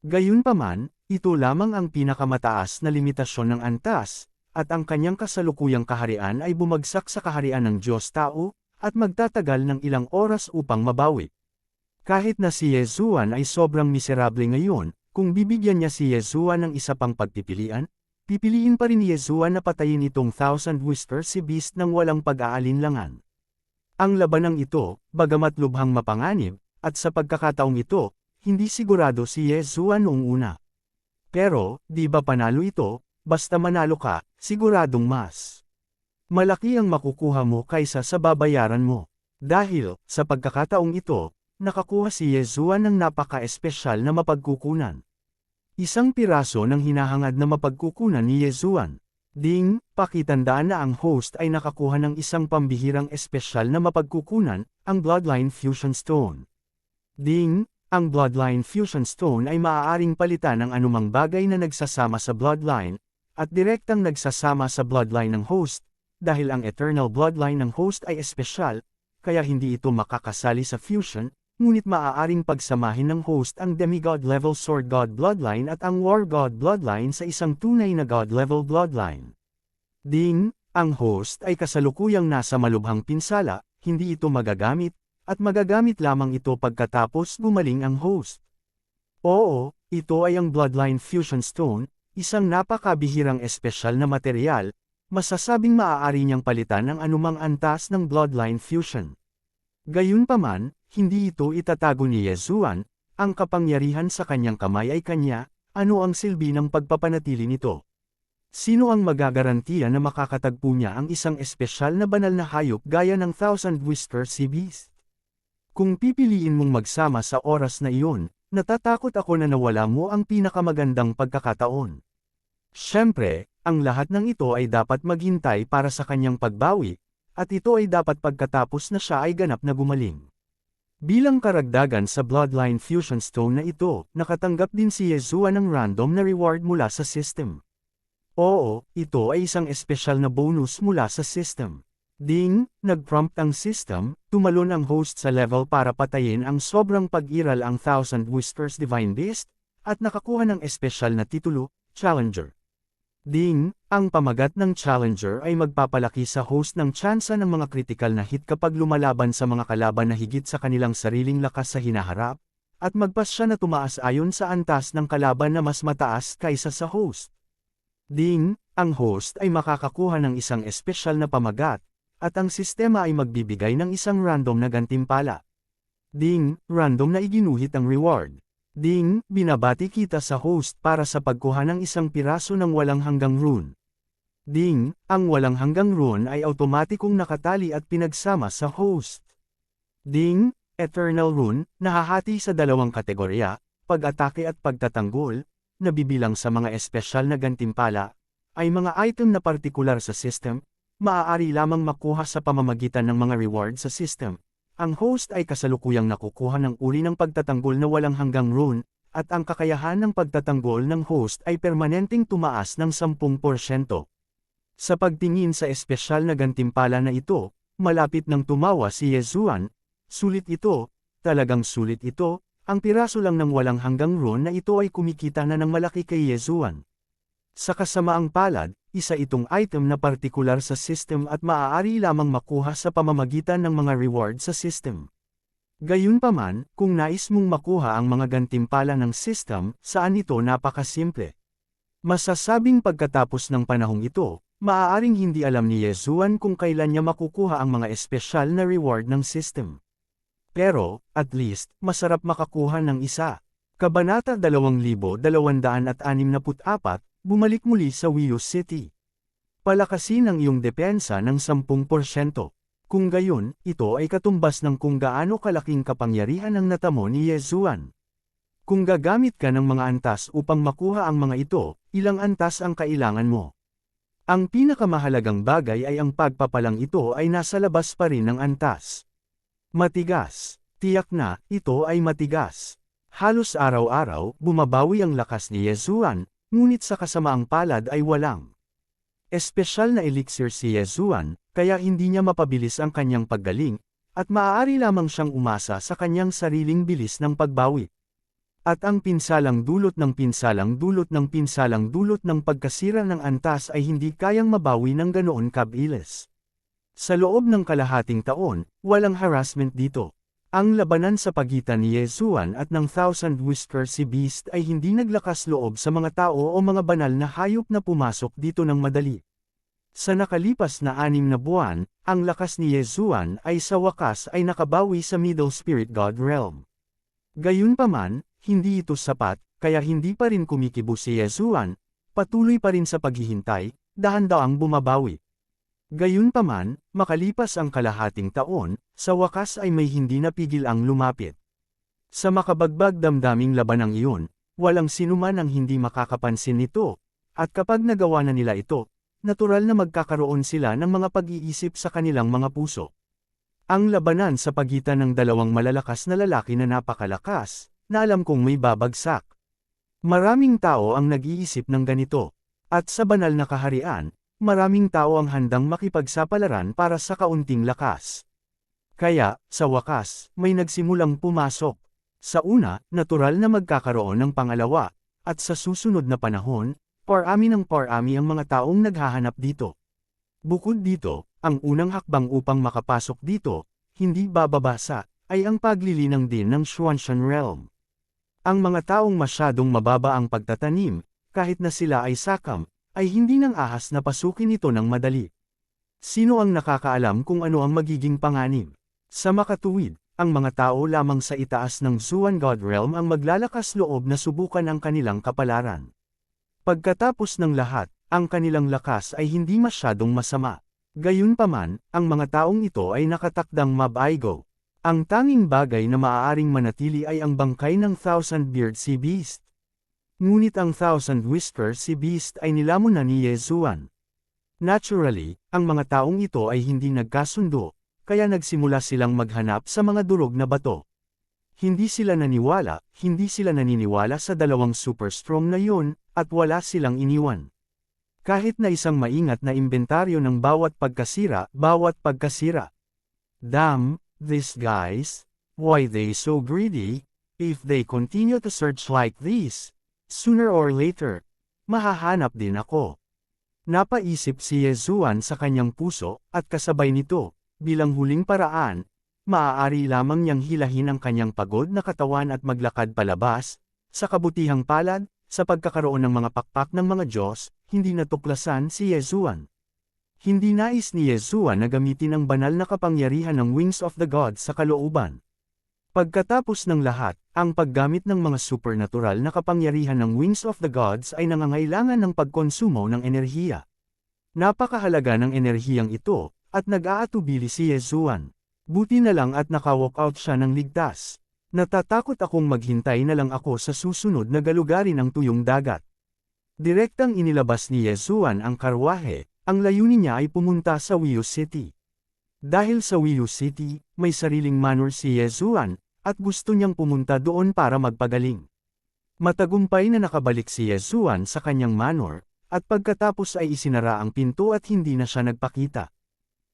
Gayunpaman, ito lamang ang pinakamataas na limitasyon ng antas, at ang kanyang kasalukuyang kaharian ay bumagsak sa kaharian ng Diyos-tao, at magtatagal ng ilang oras upang mabawi. Kahit na si Yesuan ay sobrang miserable ngayon, kung bibigyan niya si Yesuan ng isa pang pagpipilian, pipiliin pa rin ni Yezuan na patayin itong Thousand Whispers si Beast nang walang pag-aalinlangan. Ang labanang ito, bagamat lubhang mapanganib, at sa pagkakataong ito, hindi sigurado si Yezuan noong una. Pero, di ba panalo ito, basta manalo ka, siguradong mas malaki ang makukuha mo kaysa sa babayaran mo. Dahil, sa pagkakataong ito, nakakuha si Yezuan ng napaka-espesyal na mapagkukunan. Isang piraso ng hinahangad na mapagkukunan ni Yezuan. Ding, pakitandaan na ang host ay nakakuha ng isang pambihirang espesyal na mapagkukunan, ang Bloodline Fusion Stone. Ding, ang Bloodline Fusion Stone ay maaaring palitan ng anumang bagay na nagsasama sa Bloodline, at direktang nagsasama sa Bloodline ng host, dahil ang Eternal Bloodline ng host ay espesyal, kaya hindi ito makakasali sa fusion, ngunit maaaring pagsamahin ng host ang Demigod level Sword God Bloodline at ang War God Bloodline sa isang tunay na God level Bloodline. Ding, ang host ay kasalukuyang nasa malubhang pinsala, hindi ito magagamit, at magagamit lamang ito pagkatapos gumaling ang host. Oo, ito ay ang Bloodline Fusion Stone, isang napakabihirang espesyal na materyal, masasabing maaari niyang palitan ang anumang antas ng Bloodline Fusion. Gayunpaman, hindi ito itatago ni Yezuan, ang kapangyarihan sa kanyang kamay ay kanya, ano ang silbi ng pagpapanatili nito? Sino ang magagarantiya na makakatagpo niya ang isang espesyal na banal na hayop gaya ng Thousand Whispers si Beast? Kung pipiliin mong magsama sa oras na iyon, natatakot ako na nawala mo ang pinakamagandang pagkakataon. Siyempre, ang lahat ng ito ay dapat maghintay para sa kanyang pagbawi, at ito ay dapat pagkatapos na siya ay ganap na gumaling. Bilang karagdagan sa Bloodline Fusion Stone na ito, nakatanggap din si Yezuan ng random na reward mula sa system. Oo, ito ay isang espesyal na bonus mula sa system. Ding, nag-prompt ang system, tumalon ang host sa level para patayin ang sobrang pag-iral ang Thousand Whispers Divine Beast, at nakakuha ng espesyal na titulo, Challenger. Ding, ang pamagat ng Challenger ay magpapalaki sa host ng tsansa ng mga critical na hit kapag lumalaban sa mga kalaban na higit sa kanilang sariling lakas sa hinaharap, at magpas siya na tumaas ayon sa antas ng kalaban na mas mataas kaysa sa host. Ding, ang host ay makakakuha ng isang espesyal na pamagat, at ang sistema ay magbibigay ng isang random na gantimpala. Ding, random na iginuhit ang reward. Ding, binabati kita sa host para sa pagkuha ng isang piraso ng walang hanggang rune. Ding, ang walang hanggang rune ay automatikong nakatali at pinagsama sa host. Ding, Eternal Rune, nahahati sa dalawang kategorya, pag-atake at pagtatanggol, nabibilang sa mga espesyal na gantimpala, ay mga item na partikular sa system, maaari lamang makuha sa pamamagitan ng mga reward sa system. Ang host ay kasalukuyang nakukuha ng uri ng pagtatanggol na walang hanggang rune, at ang kakayahan ng pagtatanggol ng host ay permanenteng tumaas ng 10%. Sa pagtingin sa espesyal na gantimpala na ito, malapit nang tumawa si Yezuan, sulit ito, talagang sulit ito, ang piraso lang ng walang hanggang rune na ito ay kumikita na ng malaki kay Yezuan. Sa kasamaang palad, isa itong item na partikular sa system at maaari lamang makuha sa pamamagitan ng mga reward sa system. Gayunpaman, kung nais mong makuha ang mga gantimpala ng system, saan ito napakasimple. Masasabing pagkatapos ng panahong ito, maaaring hindi alam ni Yezuan kung kailan niya makukuha ang mga espesyal na reward ng system. Pero, at least, masarap makakuha ng isa. Kabanata 2264, bumalik muli sa Wiyos City. Palakasin ang iyong depensa ng 10%. Kung gayon, ito ay katumbas ng kung gaano kalaking kapangyarihan ang natamo ni Yezuan. Kung gagamit ka ng mga antas upang makuha ang mga ito, ilang antas ang kailangan mo? Ang pinakamahalagang bagay ay ang pagpapalang ito ay nasa labas pa rin ng antas. Matigas. Tiyak na, ito ay matigas. Halos araw-araw, bumabawi ang lakas ni Yezuan, ngunit sa kasamaang palad ay walang espesyal na elixir si Yezuan, kaya hindi niya mapabilis ang kanyang paggaling, at maaari lamang siyang umasa sa kanyang sariling bilis ng pagbawi. At ang pinsalang dulot ng pagkasira ng antas ay hindi kayang mabawi ng ganoon kabilis. Sa loob ng kalahating taon, walang harassment dito. Ang labanan sa pagitan ni Yezuan at ng Thousand Whisker Sea Beast ay hindi naglakas loob sa mga tao o mga banal na hayop na pumasok dito ng madali. Sa nakalipas na 6 na buwan, ang lakas ni Yezuan ay sa wakas ay nakabawi sa Middle Spirit God Realm. Gayunpaman, hindi ito sapat, kaya hindi pa rin kumikibo si Yezuan, patuloy pa rin sa paghihintay, dahan-daang bumabawi. Gayunpaman, makalipas ang kalahating taon, sa wakas ay may hindi napigil ang lumapit. Sa makabagbag damdaming labanang iyon, walang sinuman ang hindi makakapansin nito, at kapag nagawa na nila ito, natural na magkakaroon sila ng mga pag-iisip sa kanilang mga puso. Ang labanan sa pagitan ng dalawang malalakas na lalaki na napakalakas, na alam kong may babagsak. Maraming tao ang nag-iisip ng ganito, at sa banal na kaharian, maraming tao ang handang makipagsapalaran para sa kaunting lakas. Kaya, sa wakas, may nagsimulang pumasok. Sa una, natural na magkakaroon ng pangalawa, at sa susunod na panahon, parami ng parami ang mga taong naghahanap dito. Bukod dito, ang unang hakbang upang makapasok dito, hindi bababasa, ay ang paglilinang din ng Xuanshan Realm. Ang mga taong masyadong mababa ang pagtatanim, kahit na sila ay sakam, ay hindi nang ahas na pasukin ito ng madali. Sino ang nakakaalam kung ano ang magiging panganib? Sa makatuwid, ang mga tao lamang sa itaas ng Xuan God Realm ang maglalakas loob na subukan ang kanilang kapalaran. Pagkatapos ng lahat, ang kanilang lakas ay hindi masyadong masama. Gayunpaman, ang mga taong ito ay nakatakdang mabaigo. Ang tanging bagay na maaaring manatili ay ang bangkay ng Thousand-Beard Sea Beast. Ngunit ang Thousand Whisker Sea Beast ay nilamon na ni Yezuan. Naturally, ang mga taong ito ay hindi nagkasundo, kaya nagsimula silang maghanap sa mga durog na bato. Hindi sila naniniwala sa dalawang super strong na yun, at wala silang iniwan. Kahit na isang maingat na imbentaryo ng bawat pagkasira. Damn, these guys, why they so greedy? If they continue to search like this, sooner or later, mahahanap din ako. Napaisip si Yezuan sa kanyang puso, at kasabay nito, bilang huling paraan, maaari lamang niyang hilahin ang kanyang pagod na katawan at maglakad palabas, sa kabutihang palad, sa pagkakaroon ng mga pakpak ng mga Diyos, hindi natuklasan si Yezuan. Hindi nais ni Yezuan na gamitin ang banal na kapangyarihan ng Wings of the Gods sa kalooban. Pagkatapos ng lahat, ang paggamit ng mga supernatural na kapangyarihan ng Wings of the Gods ay nangangailangan ng pagkonsumo ng enerhiya. Napakahalaga ng enerhiyang ito, at nag-aatubili si Yezuan. Buti na lang at naka-walkout siya ng ligtas. Natatakot akong maghintay na lang ako sa susunod na galugarin ng tuyong dagat. Direktang inilabas ni Yezuan ang karwahe, ang layunin niya ay pumunta sa Wiu City. Dahil sa Wiu City, may sariling manor si Yezuan, at gusto niyang pumunta doon para magpagaling. Matagumpay na nakabalik si Yezuan sa kanyang manor, at pagkatapos ay isinara ang pinto at hindi na siya nagpakita.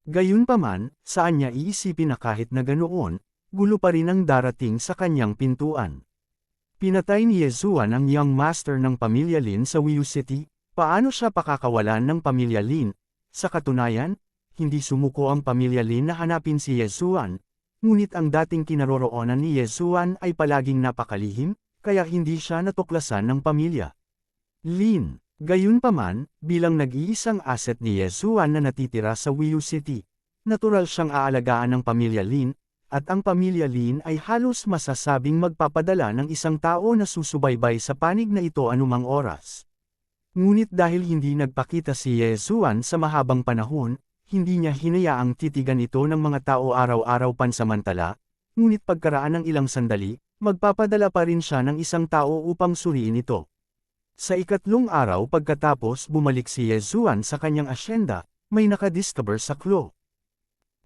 Gayunpaman, saan niya iisipin na kahit na ganoon, gulo pa rin ang darating sa kanyang pintuan. Pinatay ni Yezuan ang young master ng pamilya Lin sa Wiu City. Paano siya pakakawalan ng pamilya Lin? Sa katunayan, hindi sumuko ang pamilya Lin na hanapin si Yezuan, ngunit ang dating kinaroroonan ni Yezuan ay palaging napakalihim, kaya hindi siya natuklasan ng pamilya Lin. Gayunpaman, bilang nag-iisang asset ni Yezuan na natitira sa Wiu City, natural siyang aalagaan ng pamilya Lin, at ang pamilya Lin ay halos masasabing magpapadala ng isang tao na susubaybay sa panig na ito anumang oras. Ngunit dahil hindi nagpakita si Yezuan sa mahabang panahon, hindi niya hinayaang titigan ito ng mga tao araw-araw pansamantala, ngunit pagkaraan ng ilang sandali, magpapadala pa rin siya ng isang tao upang suriin ito. Sa ikatlong araw pagkatapos bumalik si Yezuan sa kanyang asyenda, may nakadiscover sa Klo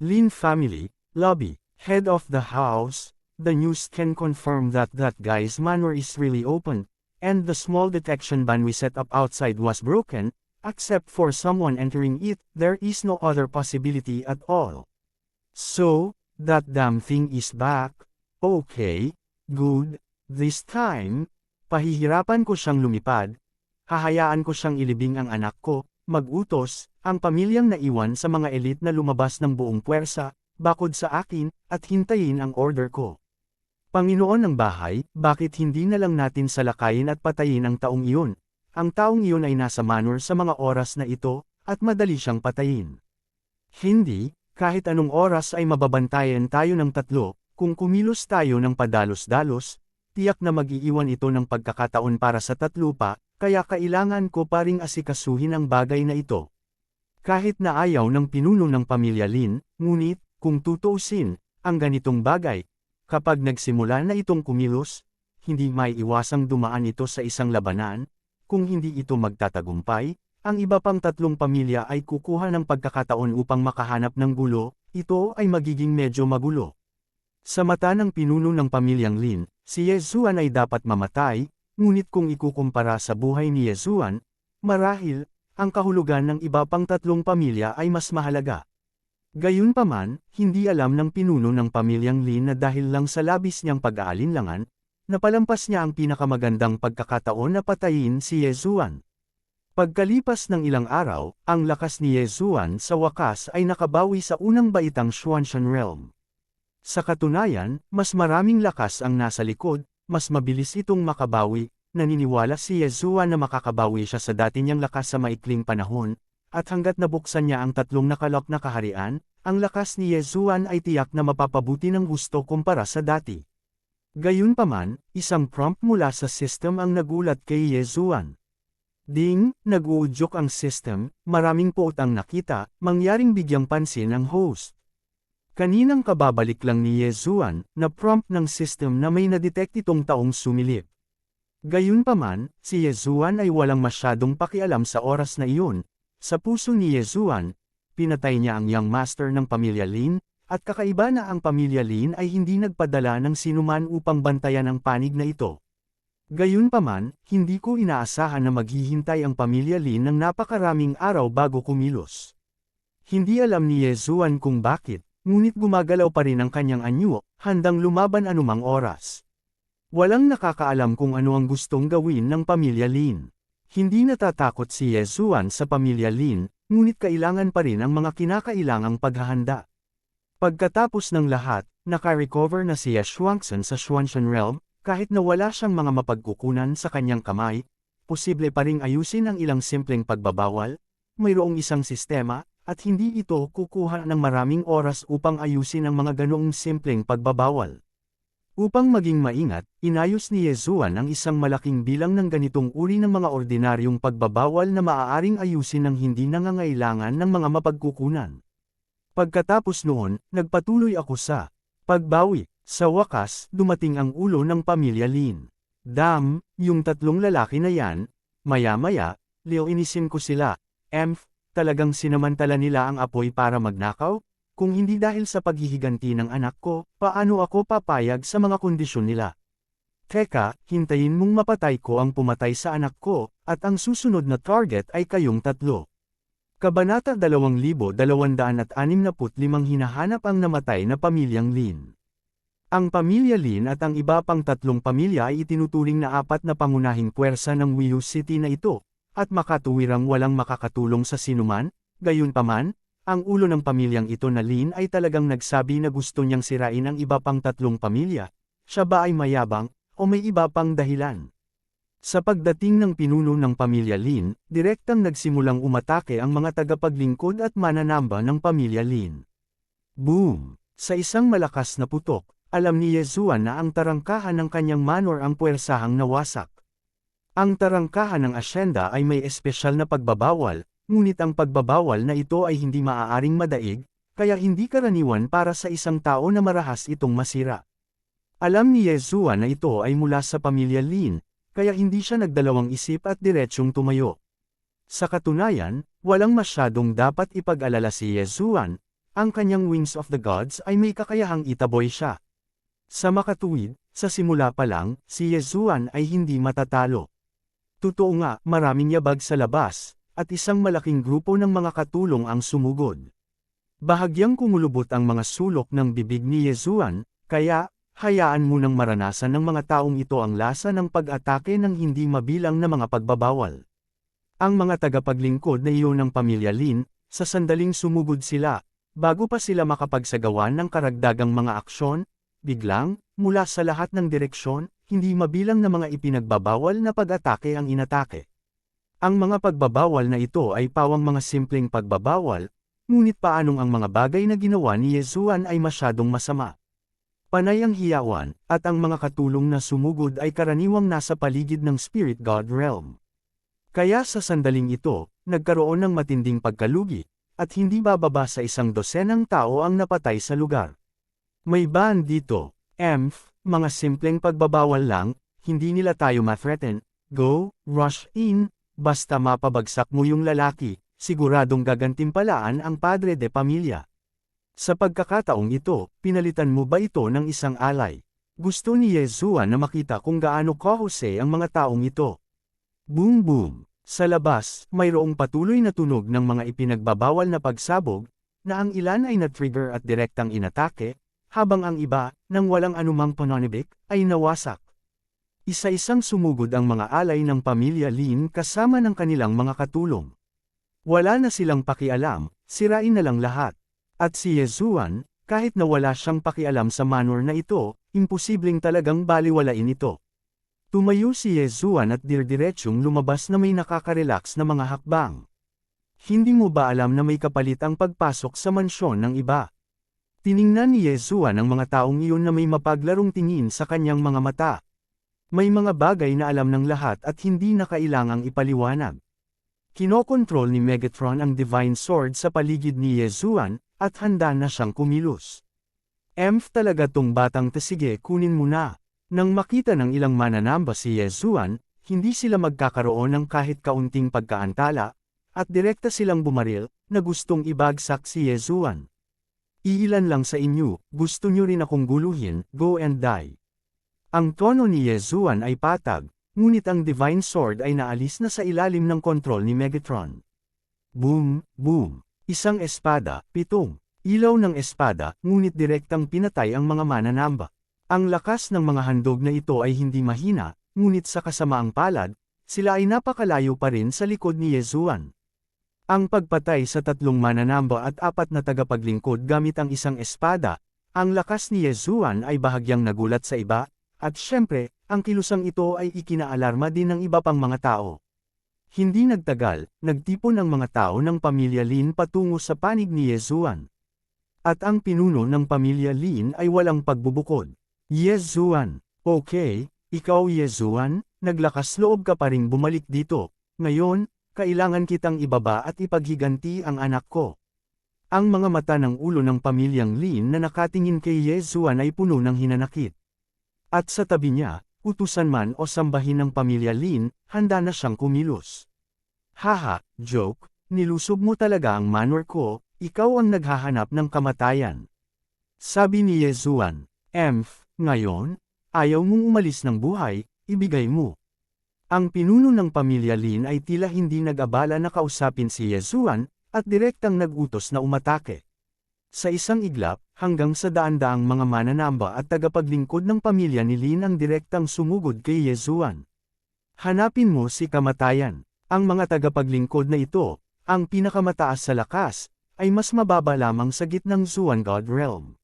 Lin family, lobby, head of the house, the news can confirm that that guy's manor is really open, and the small detection ban we set up outside was broken, except for someone entering it, there is no other possibility at all. So, that damn thing is back. Okay, good, this time, pahihirapan ko siyang lumipad, hahayaan ko siyang ilibing ang anak ko, mag-utos, ang pamilyang naiwan sa mga elite na lumabas ng buong puwersa, bakod sa akin, at hintayin ang order ko. Panginoon ng bahay, bakit hindi na lang natin salakayin at patayin ang taong iyon? Ang taong iyon ay nasa manor sa mga oras na ito, at madali siyang patayin. Hindi, kahit anong oras ay mababantayan tayo ng tatlo, kung kumilos tayo ng padalos-dalos, tiyak na mag-iiwan ito ng pagkakataon para sa tatlo pa, kaya kailangan ko pa ring asikasuhin ang bagay na ito. Kahit na ayaw ng pinuno ng pamilya Lin, ngunit, kung tutuusin, ang ganitong bagay, kapag nagsimula na itong kumilos, hindi maiiwasang dumaan ito sa isang labanan, kung hindi ito magtatagumpay, ang iba pang tatlong pamilya ay kukuha ng pagkakataon upang makahanap ng gulo, ito ay magiging medyo magulo. Sa mata ng pinuno ng pamilyang Lin, si Yezuan ay dapat mamatay, ngunit kung ikukumpara sa buhay ni Yezuan, marahil, ang kahulugan ng iba pang tatlong pamilya ay mas mahalaga. Gayunpaman, hindi alam ng pinuno ng pamilyang Lin na dahil lang sa labis niyang pag-aalinlangan, napalampas niya ang pinakamagandang pagkakataon na patayin si Yezuan. Pagkalipas ng ilang araw, ang lakas ni Yezuan sa wakas ay nakabawi sa unang baitang Xuanshan Realm. Sa katunayan, mas maraming lakas ang nasa likod, mas mabilis itong makabawi. Naniniwala si Yezuan na makakabawi siya sa dati niyang lakas sa maikling panahon, at hanggat nabuksan niya ang tatlong nakalok na kaharian, ang lakas ni Yezuan ay tiyak na mapapabuti ng gusto kumpara sa dati. Gayunpaman, isang prompt mula sa system ang nagulat kay Yezuan. Ding, nag-uudyok ang system, maraming poot ang nakita, mangyaring bigyang pansin ang host. Kaninang kababalik lang ni Yezuan, na prompt ng system na may nadetect itong taong sumilip. Gayunpaman, si Yezuan ay walang masyadong pakialam sa oras na iyon. Sa puso ni Yezuan, pinatay niya ang young master ng pamilya Lin, at kakaiba na ang pamilya Lin ay hindi nagpadala ng sinuman upang bantayan ang panig na ito. Gayunpaman, hindi ko inaasahan na maghihintay ang pamilya Lin ng napakaraming araw bago kumilos. Hindi alam ni Yezuan kung bakit, ngunit gumagalaw pa rin ang kanyang anyo, handang lumaban anumang oras. Walang nakakaalam kung ano ang gustong gawin ng pamilya Lin. Hindi natatakot si Yezuan sa pamilya Lin, ngunit kailangan pa rin ang mga kinakailangang paghahanda. Pagkatapos ng lahat, naka-recover na si Xuanxan sa Xuanshan Realm, kahit na wala siyang mga mapagkukunan sa kanyang kamay, posible pa ring ayusin ang ilang simpleng pagbabawal, mayroong isang sistema, at hindi ito kukuha ng maraming oras upang ayusin ang mga ganoong simpleng pagbabawal. Upang maging maingat, inayos ni Yezuan ang isang malaking bilang ng ganitong uri ng mga ordinaryong pagbabawal na maaaring ayusin ng hindi nangangailangan ng mga mapagkukunan. Pagkatapos noon, nagpatuloy ako sa pagbawi. Sa wakas, dumating ang ulo ng pamilya Lin. Yung tatlong lalaki na yan, maya-maya, liinisin ko sila. Talagang sinamantala nila ang apoy para magnakaw? Kung hindi dahil sa paghihiganti ng anak ko, paano ako papayag sa mga kondisyon nila? Teka, hintayin mong mapatay ko ang pumatay sa anak ko, at ang susunod na target ay kayong tatlo. Kabanata 2265 hinahanap ang namatay na pamilyang Lin. Ang pamilya Lin at ang iba pang tatlong pamilya ay itinuturing na apat na pangunahing puwersa ng Wiyu City na ito, at makatuwirang walang makakatulong sa sinuman. Gayunpaman, ang ulo ng pamilyang ito na Lin ay talagang nagsabi na gusto niyang sirain ang iba pang tatlong pamilya. Siya ba ay mayabang, o may iba pang dahilan? Sa pagdating ng pinuno ng pamilya Lin, direktang nagsimulang umatake ang mga tagapaglingkod at mananamba ng pamilya Lin. Boom! Sa isang malakas na putok, alam ni Yezuan na ang tarangkahan ng kanyang manor ang puwersahang nawasak. Ang tarangkahan ng asyenda ay may espesyal na pagbabawal, ngunit ang pagbabawal na ito ay hindi maaaring madaig, kaya hindi karaniwan para sa isang tao na marahas itong masira. Alam ni Yezuan na ito ay mula sa pamilya Lin, kaya hindi siya nagdalawang isip at diretsyong tumayo. Sa katunayan, walang masyadong dapat ipag-alala si Yezuan, ang kanyang Wings of the Gods ay may kakayahang itaboy siya. Sa makatuwid, sa simula pa lang, si Yezuan ay hindi matatalo. Totoo nga, maraming yabag sa labas, at isang malaking grupo ng mga katulong ang sumugod. Bahagyang kumulubot ang mga sulok ng bibig ni Yezuan, kaya, hayaan mo nang maranasan ng mga taong ito ang lasa ng pag-atake ng hindi mabilang na mga pagbabawal. Ang mga tagapaglingkod na iyon ng pamilya Lin, sa sandaling sumugod sila, Bago pa sila makapagsagawa ng karagdagang mga aksyon, biglang, mula sa lahat ng direksyon, hindi mabilang na mga ipinagbabawal na pag-atake ang inatake. Ang mga pagbabawal na ito ay pawang mga simpleng pagbabawal, ngunit paanong ang mga bagay na ginawa ni Yesuan ay masyadong masama. Panay ang hiyawan, at ang mga katulong na sumugod ay karaniwang nasa paligid ng Spirit God Realm. Kaya sa sandaling ito, nagkaroon ng matinding pagkalugi, at hindi bababa sa 100 tao ang napatay sa lugar. May ban dito, mga simpleng pagbabawal lang, hindi nila tayo ma-threaten, go, rush in, basta mapabagsak mo yung lalaki, siguradong gagantimpalaan ang padre de pamilya. Sa pagkakataong ito, pinalitan mo ba ito ng isang alay? Gusto ni Yesuan na makita kung gaano kahusay ang mga taong ito. Boom boom! Sa labas, mayroong patuloy na tunog ng mga ipinagbabawal na pagsabog, na ang ilan ay na-trigger at direktang inatake, habang ang iba, nang walang anumang pananibik, ay nawasak. Isa-isang sumugod ang mga alay ng pamilya Lin kasama ng kanilang mga katulong. Wala na silang pakialam, sirain na lang lahat. At si Yesuan, kahit na wala siyang pakialam sa manor na ito, imposibleng talagang baliwalain ito. Tumayo si Yesuan at dirdiretsong lumabas na may nakaka-relax na mga hakbang. Hindi mo ba alam na may kapalit ang pagpasok sa mansyon ng iba? Tiningnan ni Yesuan ang mga taong iyon na may mapaglarong tingin sa kanyang mga mata. May mga bagay na alam ng lahat at hindi na kailangang ipaliwanag. Kinokontrol ni Megatron ang Divine Sword sa paligid ni Yesuan, at handa na siyang kumilos. Talaga tong batang sige kunin mo na. Nang makita ng ilang mananamba si Yesuan, hindi sila magkakaroon ng kahit kaunting pagkaantala, at direkta silang bumaril, na gustong ibagsak si Yesuan. Iilan lang sa inyo, gusto nyo rin akong guluhin, go and die. Ang tono ni Yesuan ay patag, ngunit ang Divine Sword ay naalis na sa ilalim ng kontrol ni Megatron. Boom, boom. Isang espada, 7. Ilaw ng espada, ngunit direktang pinatay ang mga mananamba. Ang lakas ng mga handog na ito ay hindi mahina, ngunit sa kasamaang palad, sila ay napakalayo pa rin sa likod ni Yesuan. Ang pagpatay sa 3 mananamba at 4 na tagapaglingkod gamit ang isang espada, ang lakas ni Yesuan ay bahagyang nagulat sa iba, at syempre, ang kilusang ito ay ikinaalarma din ng iba pang mga tao. Hindi nagtagal, nagtipon ang mga tao ng pamilya Lin patungo sa panig ni Yesuan. At ang pinuno ng pamilya Lin ay walang pagbubukod. Yesuan, okay, ikaw Yesuan, naglakas loob ka pa ring bumalik dito, ngayon, kailangan kitang ibaba at ipaghiganti ang anak ko. Ang mga mata ng ulo ng pamilyang Lin na nakatingin kay Yesuan ay puno ng hinanakit. At sa tabi niya, utusan man o sambahin ng pamilya Lin, handa na siyang kumilos. Haha, joke, nilusob mo talaga ang manor ko, ikaw ang naghahanap ng kamatayan. Sabi ni Yesuan, ngayon, ayaw mong umalis ng buhay, ibigay mo. Ang pinuno ng pamilya Lin ay tila hindi nag-abala na kausapin si Yesuan, at direktang nag-utos na umatake. Sa isang iglap, hanggang sa daan-daang mga mananamba at tagapaglingkod ng pamilya ni Lin ang direktang sumugod kay Yesuan. Hanapin mo si kamatayan. Ang mga tagapaglingkod na ito, ang pinakamataas sa lakas, ay mas mababa lamang sa gitnang Zuan God Realm.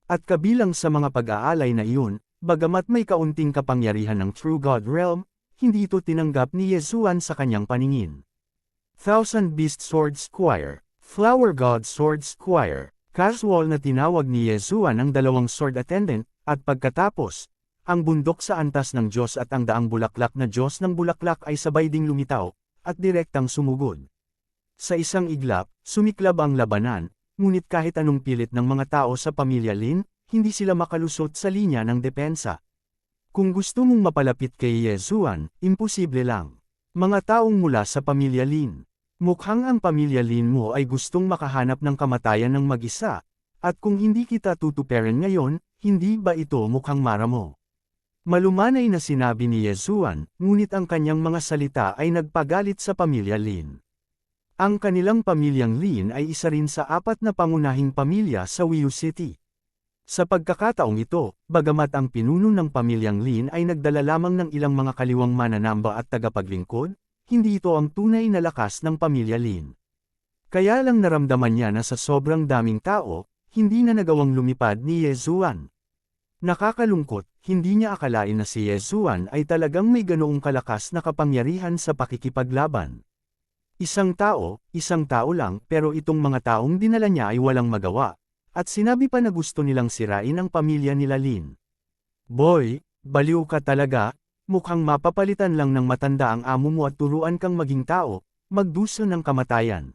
At kabilang sa mga pag-aalay na iyon, bagamat may kaunting kapangyarihan ng True God Realm, hindi ito tinanggap ni Yesuan sa kanyang paningin. Thousand Beast Sword Squire, Flower God Sword Squire, casual na tinawag ni Yesuan ang 2 sword attendant, at pagkatapos, ang bundok sa antas ng Diyos at ang daang bulaklak na Diyos ng bulaklak ay sabay ding lumitaw, at direktang sumugod. Sa isang iglap, sumiklab ang labanan, ngunit kahit anong pilit ng mga tao sa pamilya Lin, hindi sila makalusot sa linya ng depensa. Kung gusto mong mapalapit kay Yesuan, imposible lang. Mga taong mula sa pamilya Lin. Mukhang ang pamilya Lin mo ay gustong makahanap ng kamatayan ng mag-isa, at kung hindi kita tutuperin ngayon, hindi ba ito mukhang mara mo? Malumanay na sinabi ni Yesuan, ngunit ang kanyang mga salita ay nagpagalit sa pamilya Lin. Ang kanilang pamilyang Lin ay isa rin sa 4 na pangunahing pamilya sa Wiu City. Sa pagkakataong ito, bagamat ang pinuno ng pamilyang Lin ay nagdala lamang ng ilang mga kaliwang mananamba at tagapaglingkod, hindi ito ang tunay na lakas ng pamilya Lin. Kaya lang naramdaman niya na sa sobrang daming tao, hindi na nagawang lumipad ni Yezuan. Nakakalungkot, hindi niya akalain na si Yezuan ay talagang may ganoong kalakas na kapangyarihan sa pakikipaglaban. Isang tao lang pero itong mga taong dinala niya ay walang magawa, at sinabi pa na gusto nilang sirain ang pamilya nila Lin. Boy, baliw ka talaga, mukhang mapapalitan lang ng matanda ang amo mo at turuan kang maging tao, magdusa ng kamatayan.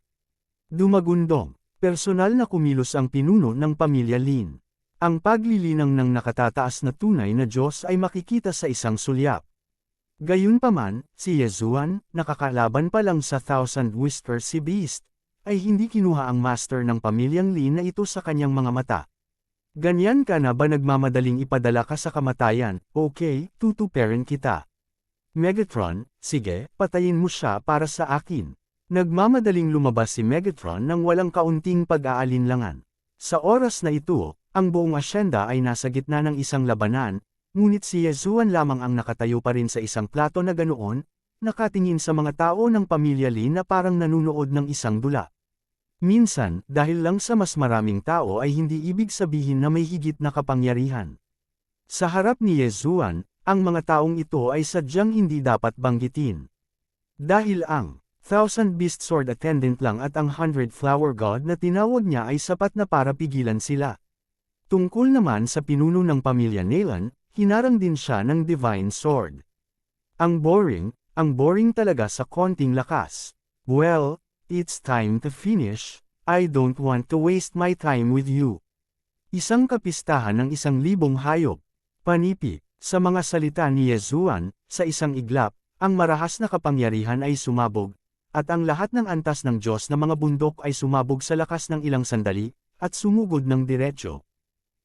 Dumagundong, personal na kumilos ang pinuno ng pamilya Lin. Ang paglilinang ng nakatataas na tunay na Diyos ay makikita sa isang sulyap. Gayunpaman, si Yezuan, nakakalaban pa lang sa Thousand Whiskers si Beast, ay hindi kinuha ang master ng pamilyang Lin na ito sa kanyang mga mata. Ganyan ka na ba nagmamadaling ipadala ka sa kamatayan? Okay, tutuperin kita. Megatron, sige, patayin mo siya para sa akin. Nagmamadaling lumabas si Megatron nang walang kaunting pag-aalinlangan. Sa oras na ito, ang buong asyenda ay nasa gitna ng isang labanan, ngunit si Yezuan lamang ang nakatayo pa rin sa isang plato na ganoon, nakatingin sa mga tao ng pamilya Lin na parang nanunood ng isang dula. Minsan, dahil lang sa mas maraming tao ay hindi ibig sabihin na may higit na kapangyarihan. Sa harap ni Yezuan, ang mga taong ito ay sadyang hindi dapat banggitin. Dahil ang Thousand Beast Sword Attendant lang at ang 100 Flower God na tinawag niya ay sapat na para pigilan sila. Tungkol naman sa pinuno ng pamilya Nelan, hinarang din siya ng Divine Sword. Ang boring talaga sa konting lakas. Well, it's time to finish, I don't want to waste my time with you. Isang kapistahan ng 1,000 hayop. Panipi, sa mga salita ni Yezuan, sa isang iglap, ang marahas na kapangyarihan ay sumabog, at ang lahat ng antas ng Diyos na mga bundok ay sumabog sa lakas ng ilang sandali, at sumugod ng diretsyo.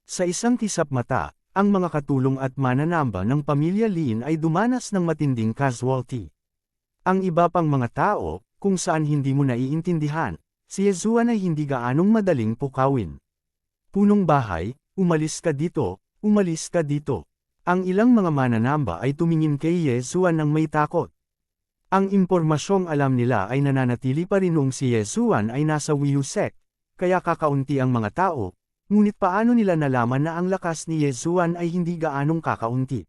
Sa isang kisap mata, ang mga katulong at mananamba ng pamilya Lin ay dumanas ng matinding casualty. Ang iba pang mga tao, kung saan hindi mo naiintindihan, si Yezuan ay hindi gaanong madaling pukawin. Punong bahay, umalis ka dito, umalis ka dito. Ang ilang mga mananamba ay tumingin kay Yezuan ng may takot. Ang impormasyong alam nila ay nananatili pa rin noong si Yezuan ay nasa Wiyusek, kaya kakaunti ang mga tao. Ngunit paano nila nalaman na ang lakas ni Yezuan ay hindi gaanong kakaunti?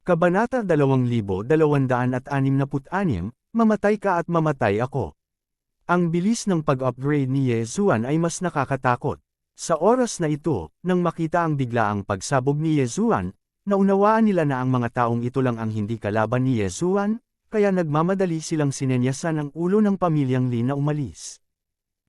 Kabanata 2266, Mamatay ka at mamatay ako. Ang bilis ng pag-upgrade ni Yezuan ay mas nakakatakot. Sa oras na ito, nang makita ang biglaang pagsabog ni Yezuan, naunawaan nila na ang mga taong ito lang ang hindi kalaban ni Yezuan, kaya nagmamadali silang sinenyasan ang ulo ng pamilyang Lin na umalis.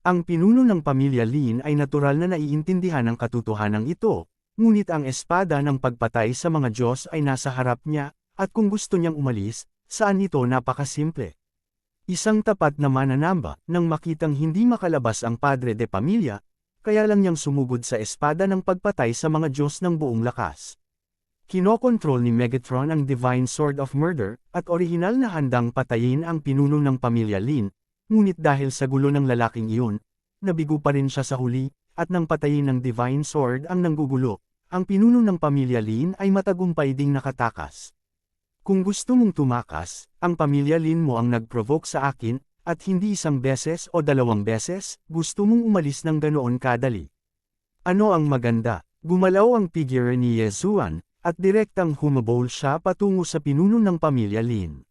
Ang pinuno ng pamilya Lin ay natural na naiintindihan ang katotohanan ito, ngunit ang espada ng pagpatay sa mga Diyos ay nasa harap niya, at kung gusto niyang umalis, saan ito napakasimple. Isang tapat na mananamba, nang makitang hindi makalabas ang padre de pamilya, kaya lang niyang sumugod sa espada ng pagpatay sa mga Diyos ng buong lakas. Kinokontrol ni Megatron ang Divine Sword of Murder, at orihinal na handang patayin ang pinuno ng pamilya Lin. Ngunit dahil sa gulo ng lalaking iyon, nabigo pa rin siya sa huli, at nang patayin ng Divine Sword ang nanggugulo, ang pinuno ng pamilya Lin ay matagumpay ding nakatakas. Kung gusto mong tumakas, ang pamilya Lin mo ang nag-provoke sa akin, at hindi 1 beses o 2 beses, gusto mong umalis ng ganoon kadali. Ano ang maganda? Gumalaw ang figure ni Yezuan, at direktang humabol siya patungo sa pinuno ng pamilya Lin.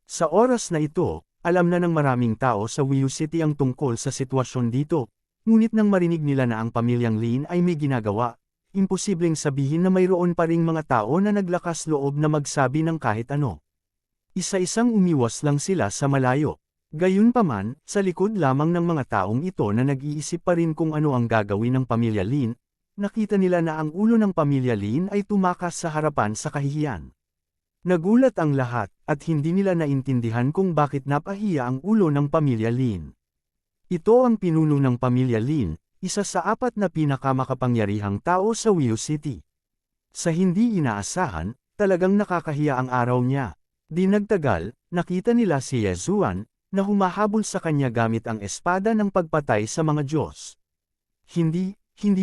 Sa oras na ito, alam na ng maraming tao sa Wiu City ang tungkol sa sitwasyon dito, ngunit nang marinig nila na ang pamilyang Lin ay may ginagawa, imposibleng sabihin na mayroon pa ring mga tao na naglakas loob na magsabi ng kahit ano. Isa-isang umiwas lang sila sa malayo. Gayunpaman, sa likod lamang ng mga taong ito na nag-iisip pa rin kung ano ang gagawin ng pamilya Lin, nakita nila na ang ulo ng pamilya Lin ay tumakas sa harapan sa kahihiyan. Nagulat ang lahat, at hindi nila naintindihan kung bakit napahiya ang ulo ng pamilya Lin. Ito ang pinuno ng pamilya Lin, isa sa 4 na pinakamakapangyarihang tao sa Wiu City. Sa hindi inaasahan, talagang nakakahiya ang araw niya. Di nagtagal, nakita nila si Yezuan, na humahabol sa kanya gamit ang espada ng pagpatay sa mga Diyos. Hindi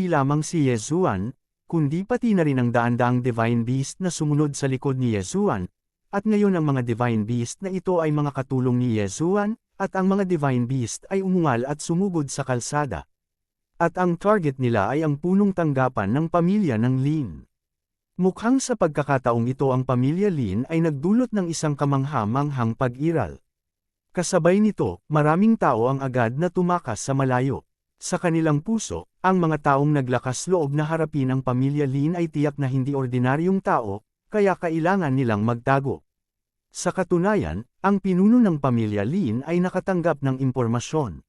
lamang si Yezuan, kundi pati na rin ang daan-daang Divine Beast na sumunod sa likod ni Yezuan, at ngayon ang mga Divine Beast na ito ay mga katulong ni Yezuan, at ang mga divine beast ay umungal at sumugod sa kalsada. At ang target nila ay ang punong tanggapan ng pamilya ng Lin. Mukhang sa pagkakataong ito ang pamilya Lin ay nagdulot ng isang kamangha-manghang pag-iral. Kasabay nito, maraming tao ang agad na tumakas sa malayo. Sa kanilang puso, ang mga taong naglakas loob na harapin ang pamilya Lin ay tiyak na hindi ordinaryong tao, kaya kailangan nilang magtago. Sa katunayan, ang pinuno ng pamilya Lin ay nakatanggap ng impormasyon.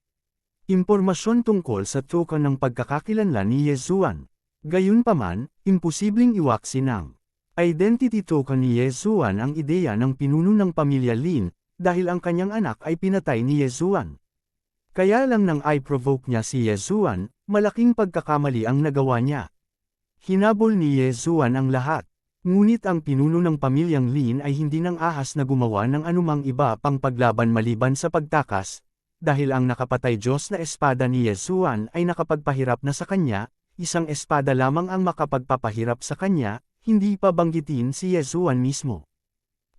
Impormasyon tungkol sa token ng pagkakakilanlan ni Yezuan. Gayunpaman, imposibleng iwaksi ng identity token ni Yezuan ang ideya ng pinuno ng pamilya Lin, dahil ang kanyang anak ay pinatay ni Yezuan. Kaya lang nang i-provoke niya si Yezuan, malaking pagkakamali ang nagawa niya. Hinabol ni Yezuan ang lahat. Ngunit ang pinuno ng pamilyang Lin ay hindi nang ahas na gumawa ng anumang iba pang paglaban maliban sa pagtakas, dahil ang nakapatay Diyos na espada ni Yezuan ay nakapagpahirap na sa kanya, isang espada lamang ang makapagpapahirap sa kanya, hindi pa banggitin si Yezuan mismo.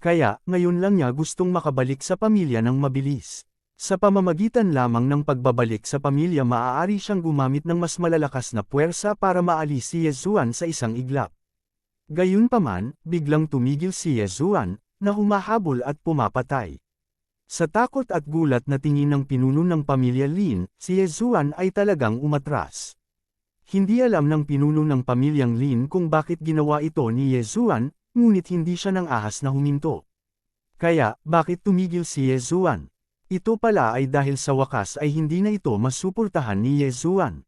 Kaya, ngayon lang niya gustong makabalik sa pamilya ng mabilis. Sa pamamagitan lamang ng pagbabalik sa pamilya maaari siyang gumamit ng mas malalakas na puwersa para maalis si Yezuan sa isang iglap. Gayunpaman, biglang tumigil si Yezuan, na humahabol at pumapatay. Sa takot at gulat na tingin ng pinuno ng pamilya Lin, si Yezuan ay talagang umatras. Hindi alam ng pinuno ng pamilyang Lin kung bakit ginawa ito ni Yezuan, ngunit hindi siya nang ahas na huminto. Kaya, bakit tumigil si Yezuan? Ito pala ay dahil sa wakas ay hindi na ito masuportahan ni Yezuan.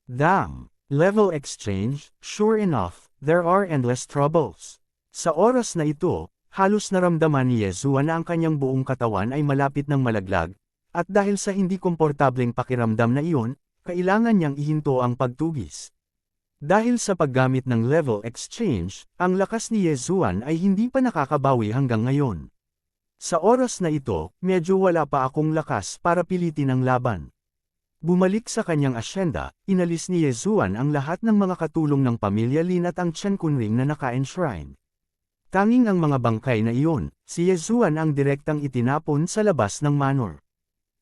Damn! Level exchange, sure enough, there are endless troubles. Sa oras na ito, halos naramdaman ni Yezuan na ang kanyang buong katawan ay malapit ng malaglag, at dahil sa hindi komportableng pakiramdam na iyon, kailangan niyang ihinto ang pagtugis. Dahil sa paggamit ng level exchange, ang lakas ni Yezuan ay hindi pa nakakabawi hanggang ngayon. Sa oras na ito, medyo wala pa akong lakas para pilitin ang laban. Bumalik sa kanyang asyenda, inalis ni Yezuan ang lahat ng mga katulong ng pamilya Lin at ang Chen Kunring na naka-enshrine. Tanging ang mga bangkay na iyon, si Yezuan ang direktang itinapon sa labas ng manor.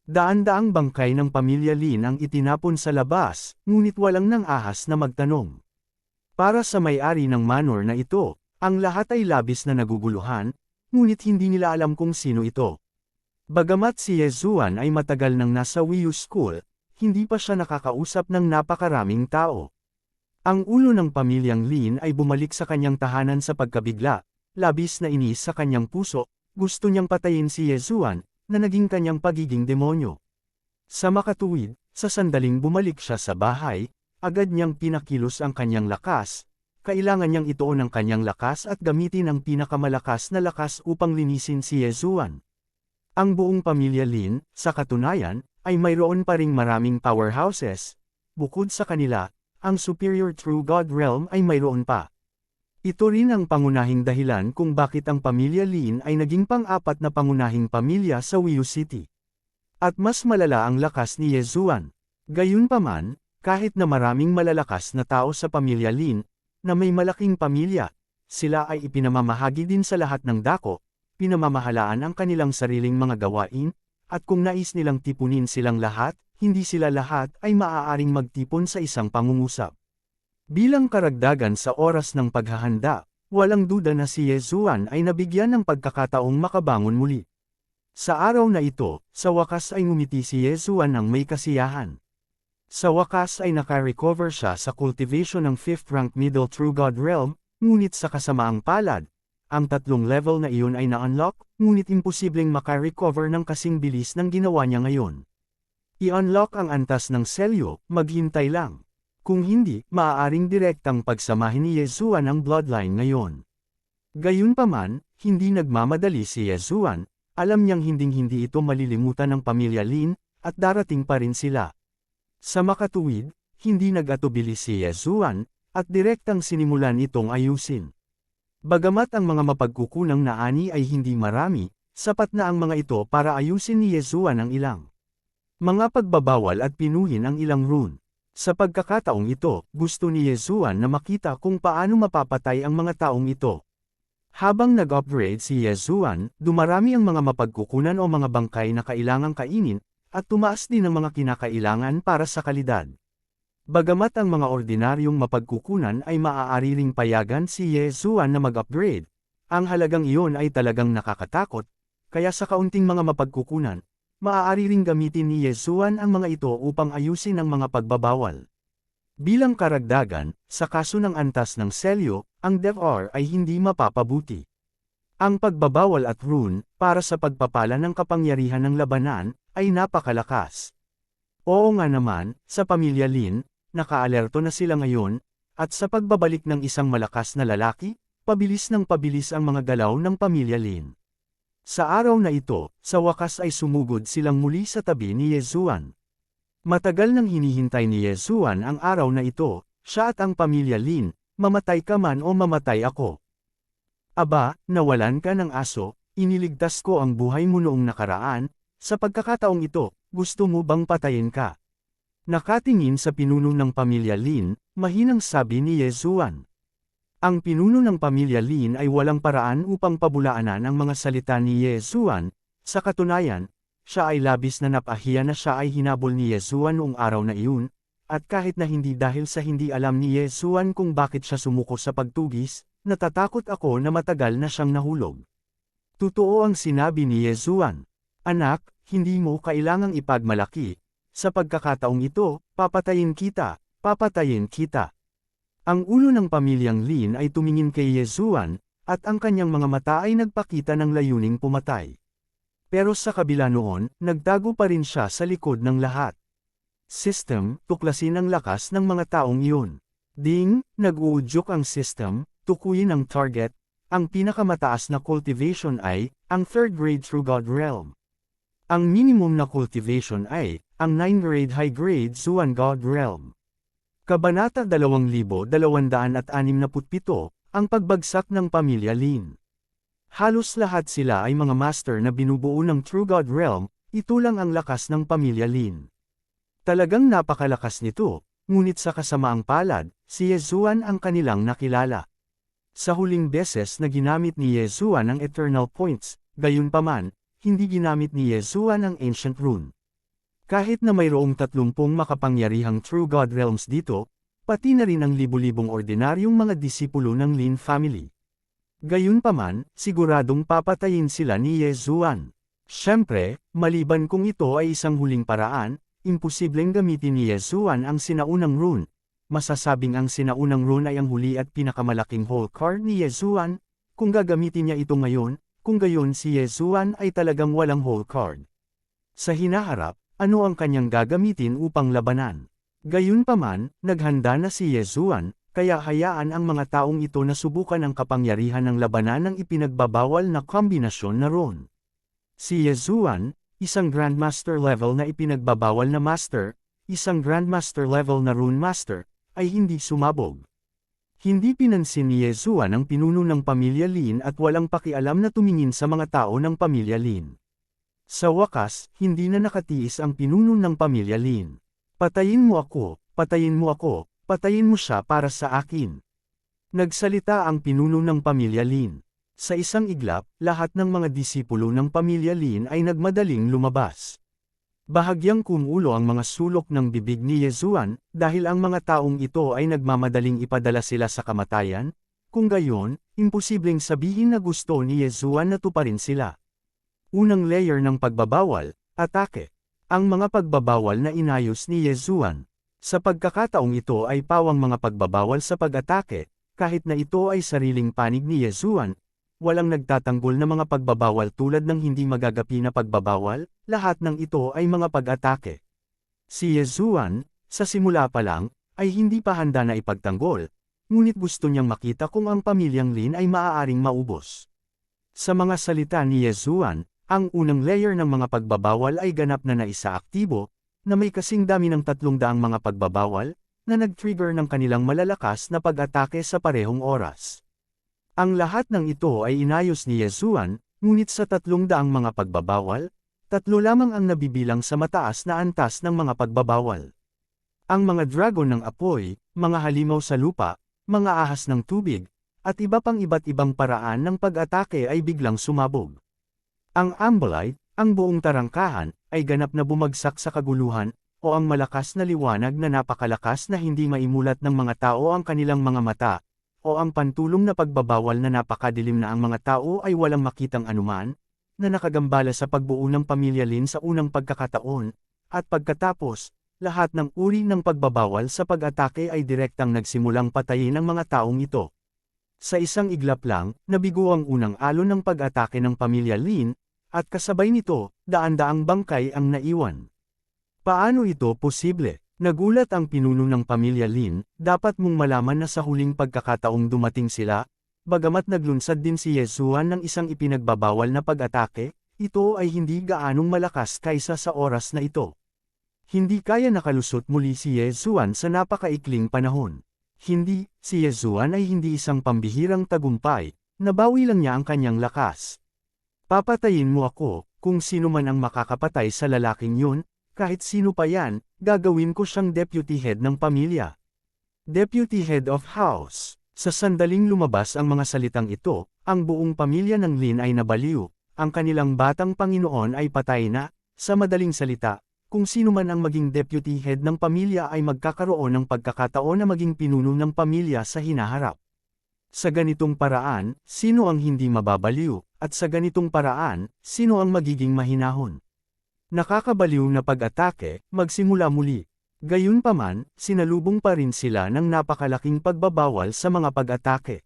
Daan-daang bangkay ng pamilya Lin ang itinapon sa labas, ngunit walang nang ahas na magtanong. Para sa may-ari ng manor na ito, ang lahat ay labis na naguguluhan, ngunit hindi nila alam kung sino ito. Bagamat si Yezuan ay matagal nang nasa Wiyu School, hindi pa siya nakakausap ng napakaraming tao. Ang ulo ng pamilyang Lin ay bumalik sa kanyang tahanan sa pagkabigla. Labis na inis sa kanyang puso, gusto niyang patayin si Yezuan, na naging kanyang pagiging demonyo. Sa makatuwid, sa sandaling bumalik siya sa bahay, agad niyang pinakilos ang kanyang lakas, kailangan niyang ituon ang kanyang lakas at gamitin ang pinakamalakas na lakas upang linisin si Yezuan. Ang buong pamilya Lin, sa katunayan, ay mayroon pa ring maraming powerhouses. Bukod sa kanila, ang Superior True God Realm ay mayroon pa. Ito rin ang pangunahing dahilan kung bakit ang pamilya Lin ay naging pang-apat na pangunahing pamilya sa Wiyu City. At mas malala ang lakas ni Yezuan. Gayunpaman, kahit na maraming malalakas na tao sa pamilya Lin, na may malaking pamilya, sila ay ipinamamahagi din sa lahat ng dako, pinamamahalaan ang kanilang sariling mga gawain, at kung nais nilang tipunin silang lahat, hindi sila lahat ay maaaring magtipon sa isang pangungusap. Bilang karagdagan sa oras ng paghahanda, walang duda na si Yezuan ay nabigyan ng pagkakataong makabangon muli. Sa araw na ito, sa wakas ay ngumiti si Yezuan ng may kasiyahan. Sa wakas ay naka-recover siya sa cultivation ng 5th rank Middle True God Realm, ngunit sa kasamaang palad, ang tatlong level na iyon ay na-unlock, ngunit imposibleng maka-recover ng kasing bilis ng ginawa niya ngayon. I-unlock ang antas ng selyo, maghintay lang. Kung hindi, maaaring direktang pagsamahin ni Yezuan ang bloodline ngayon. Gayunpaman, hindi nagmamadali si Yezuan, alam niyang hinding-hindi ito malilimutan ng pamilya Lin, at darating pa rin sila. Sa makatuwid, hindi nag-atubili si Yezuan, at direktang sinimulan itong ayusin. Bagamat ang mga mapagkukunang na ani ay hindi marami, sapat na ang mga ito para ayusin ni Yezuan ang ilang mga pagbabawal at pinuhin ang ilang rune. Sa pagkakataong ito, gusto ni Yezuan na makita kung paano mapapatay ang mga taong ito. Habang nag-upgrade si Yezuan, dumarami ang mga mapagkukunan o mga bangkay na kailangang kainin, at tumaas din ang mga kinakailangan para sa kalidad. Bagamat ang mga ordinaryong mapagkukunan ay maaari ring payagan si Yezuan na mag-upgrade, ang halagang iyon ay talagang nakakatakot, kaya sa kaunting mga mapagkukunan, maaari ring gamitin ni Yezuan ang mga ito upang ayusin ang mga pagbabawal. Bilang karagdagan, sa kaso ng antas ng selyo, ang DevR ay hindi mapapabuti. Ang pagbabawal at rune, para sa pagpapala ng kapangyarihan ng labanan, ay napakalakas. Oo nga naman, sa pamilya Lin, nakaalerto na sila ngayon, at sa pagbabalik ng isang malakas na lalaki, pabilis ng pabilis ang mga galaw ng pamilya Lin. Sa araw na ito, sa wakas ay sumugod silang muli sa tabi ni Yezuan. Matagal nang hinihintay ni Yezuan ang araw na ito, siya at ang pamilya Lin, mamatay ka man o mamatay ako. Aba, nawalan ka ng aso, iniligtas ko ang buhay mo noong nakaraan, sa pagkakataong ito, gusto mo bang patayin ka? Nakatingin sa pinuno ng pamilya Lin, mahinang sabi ni Yezuan. Ang pinuno ng pamilya Lin ay walang paraan upang pabulaanan ang mga salita ni Yezuan, sa katunayan, siya ay labis na napahiya na siya ay hinabol ni Yezuan noong araw na iyon, at kahit na hindi dahil sa hindi alam ni Yezuan kung bakit siya sumuko sa pagtugis, natatakot ako na matagal na siyang nahulog. Totoo ang sinabi ni Yezuan. Anak, hindi mo kailangang ipagmalaki. Sa pagkakataong ito, papatayin kita, papatayin kita. Ang ulo ng pamilyang Lin ay tumingin kay Yezuan, at ang kanyang mga mata ay nagpakita ng layuning pumatay. Pero sa kabila noon, nagtago pa rin siya sa likod ng lahat. System, tuklasin ang lakas ng mga taong iyon. Ding, nag-uudyok ang system, tukuyin ang target, ang pinakamataas na cultivation ay, ang 3rd grade True God Realm. Ang minimum na cultivation ay, ang 9th grade High grade Zuan God Realm. Kabanata 2267, ang pagbagsak ng pamilya Lin. Halos lahat sila ay mga master na binubuo ng True God Realm, ito lang ang lakas ng pamilya Lin. Talagang napakalakas nito, ngunit sa kasamaang palad, si Yezuan ang kanilang nakilala. Sa huling beses na ginamit ni Yezuan ang Eternal Points, gayunpaman, hindi ginamit ni Yezuan ang Ancient Rune. Kahit na mayroong 30 makapangyarihang True God Realms dito, pati na rin ang libu-libong ordinaryong mga disipulo ng Lin family. Gayunpaman, siguradong papatayin sila ni Yezuan. Siyempre, maliban kung ito ay isang huling paraan, imposibleng gamitin ni Yezuan ang sinaunang rune. Masasabing ang sinaunang rune ay ang huli at pinakamalaking whole card ni Yezuan, kung gagamitin niya ito ngayon, kung gayon si Yezuan ay talagang walang whole card. Sa hinaharap, ano ang kanyang gagamitin upang labanan? Gayunpaman, naghanda na si Yezuan, kaya hayaan ang mga taong ito na subukan ang kapangyarihan ng labanan ng ipinagbabawal na kombinasyon na rune. Si Yezuan, isang Grandmaster level na ipinagbabawal na master, isang Grandmaster level na rune master, ay hindi sumabog. Hindi pinansin ni Yezuan ang pinuno ng pamilya Lin at walang pakialam na tumingin sa mga tao ng pamilya Lin. Sa wakas, hindi na nakatiis ang pinuno ng pamilya Lin. Patayin mo ako, patayin mo ako, patayin mo siya para sa akin. Nagsalita ang pinuno ng pamilya Lin. Sa isang iglap, lahat ng mga disipulo ng pamilya Lin ay nagmadaling lumabas. Bahagyang kumulo ang mga sulok ng bibig ni Yezuan, dahil ang mga taong ito ay nagmamadaling ipadala sila sa kamatayan, kung gayon, imposibleng sabihin na gusto ni Yezuan na tuparin sila. Unang layer ng pagbabawal, atake. Ang mga pagbabawal na inayos ni Yezuan. Sa pagkakataong ito ay pawang mga pagbabawal sa pag-atake, kahit na ito ay sariling panig ni Yezuan. Walang nagtatanggol na mga pagbabawal tulad ng hindi magagapi na pagbabawal, lahat ng ito ay mga pag-atake. Si Yezuan, sa simula pa lang, ay hindi pa handa na ipagtanggol, ngunit gusto niyang makita kung ang pamilyang Lin ay maaaring maubos. Sa mga salita ni Yezuan, ang unang layer ng mga pagbabawal ay ganap na naisaaktibo, na may kasing dami ng 300 mga pagbabawal, na nag-trigger ng kanilang malalakas na pag-atake sa parehong oras. Ang lahat ng ito ay inayos ni Yezuan, ngunit sa 300 mga pagbabawal, 3 lamang ang nabibilang sa mataas na antas ng mga pagbabawal. Ang mga dragon ng apoy, mga halimaw sa lupa, mga ahas ng tubig, at iba pang iba't ibang paraan ng pag-atake ay biglang sumabog. Ang Ambolite, ang buong tarangkahan, ay ganap na bumagsak sa kaguluhan, o ang malakas na liwanag na napakalakas na hindi maimulat ng mga tao ang kanilang mga mata, o ang pantulong na pagbabawal na napakadilim na ang mga tao ay walang makitang anuman, na nakagambala sa pagbuo ng pamilya Lin sa unang pagkakataon, at pagkatapos, lahat ng uri ng pagbabawal sa pag-atake ay direktang nagsimulang patayin ang mga taong ito. Sa isang iglap lang, nabigo ang unang alon ng pag-atake ng pamilya Lin, at kasabay nito, daan-daang bangkay ang naiwan. Paano ito posible? Nagulat ang pinuno ng pamilya Lin, dapat mong malaman na sa huling pagkakataong dumating sila, bagamat naglunsad din si Yezuan ng isang ipinagbabawal na pag-atake, ito ay hindi gaanong malakas kaysa sa oras na ito. Hindi kaya nakalusot muli si Yezuan sa napakaikling panahon. Hindi, si Yezuan ay hindi isang pambihirang tagumpay, nabawi lang niya ang kanyang lakas. Papatayin mo ako, kung sino man ang makakapatay sa lalaking yun, kahit sino pa yan, gagawin ko siyang deputy head ng pamilya. Deputy head of house. Sa sandaling lumabas ang mga salitang ito, ang buong pamilya ng Lin ay nabaliw, ang kanilang batang Panginoon ay patay na, sa madaling salita, kung sino man ang maging deputy head ng pamilya ay magkakaroon ng pagkakataon na maging pinuno ng pamilya sa hinaharap. Sa ganitong paraan, sino ang hindi mababaliw, at sa ganitong paraan, sino ang magiging mahinahon? Nakakabaliw na pag-atake, magsimula muli. Gayunpaman, sinalubong pa rin sila ng napakalaking pagbabawal sa mga pag-atake.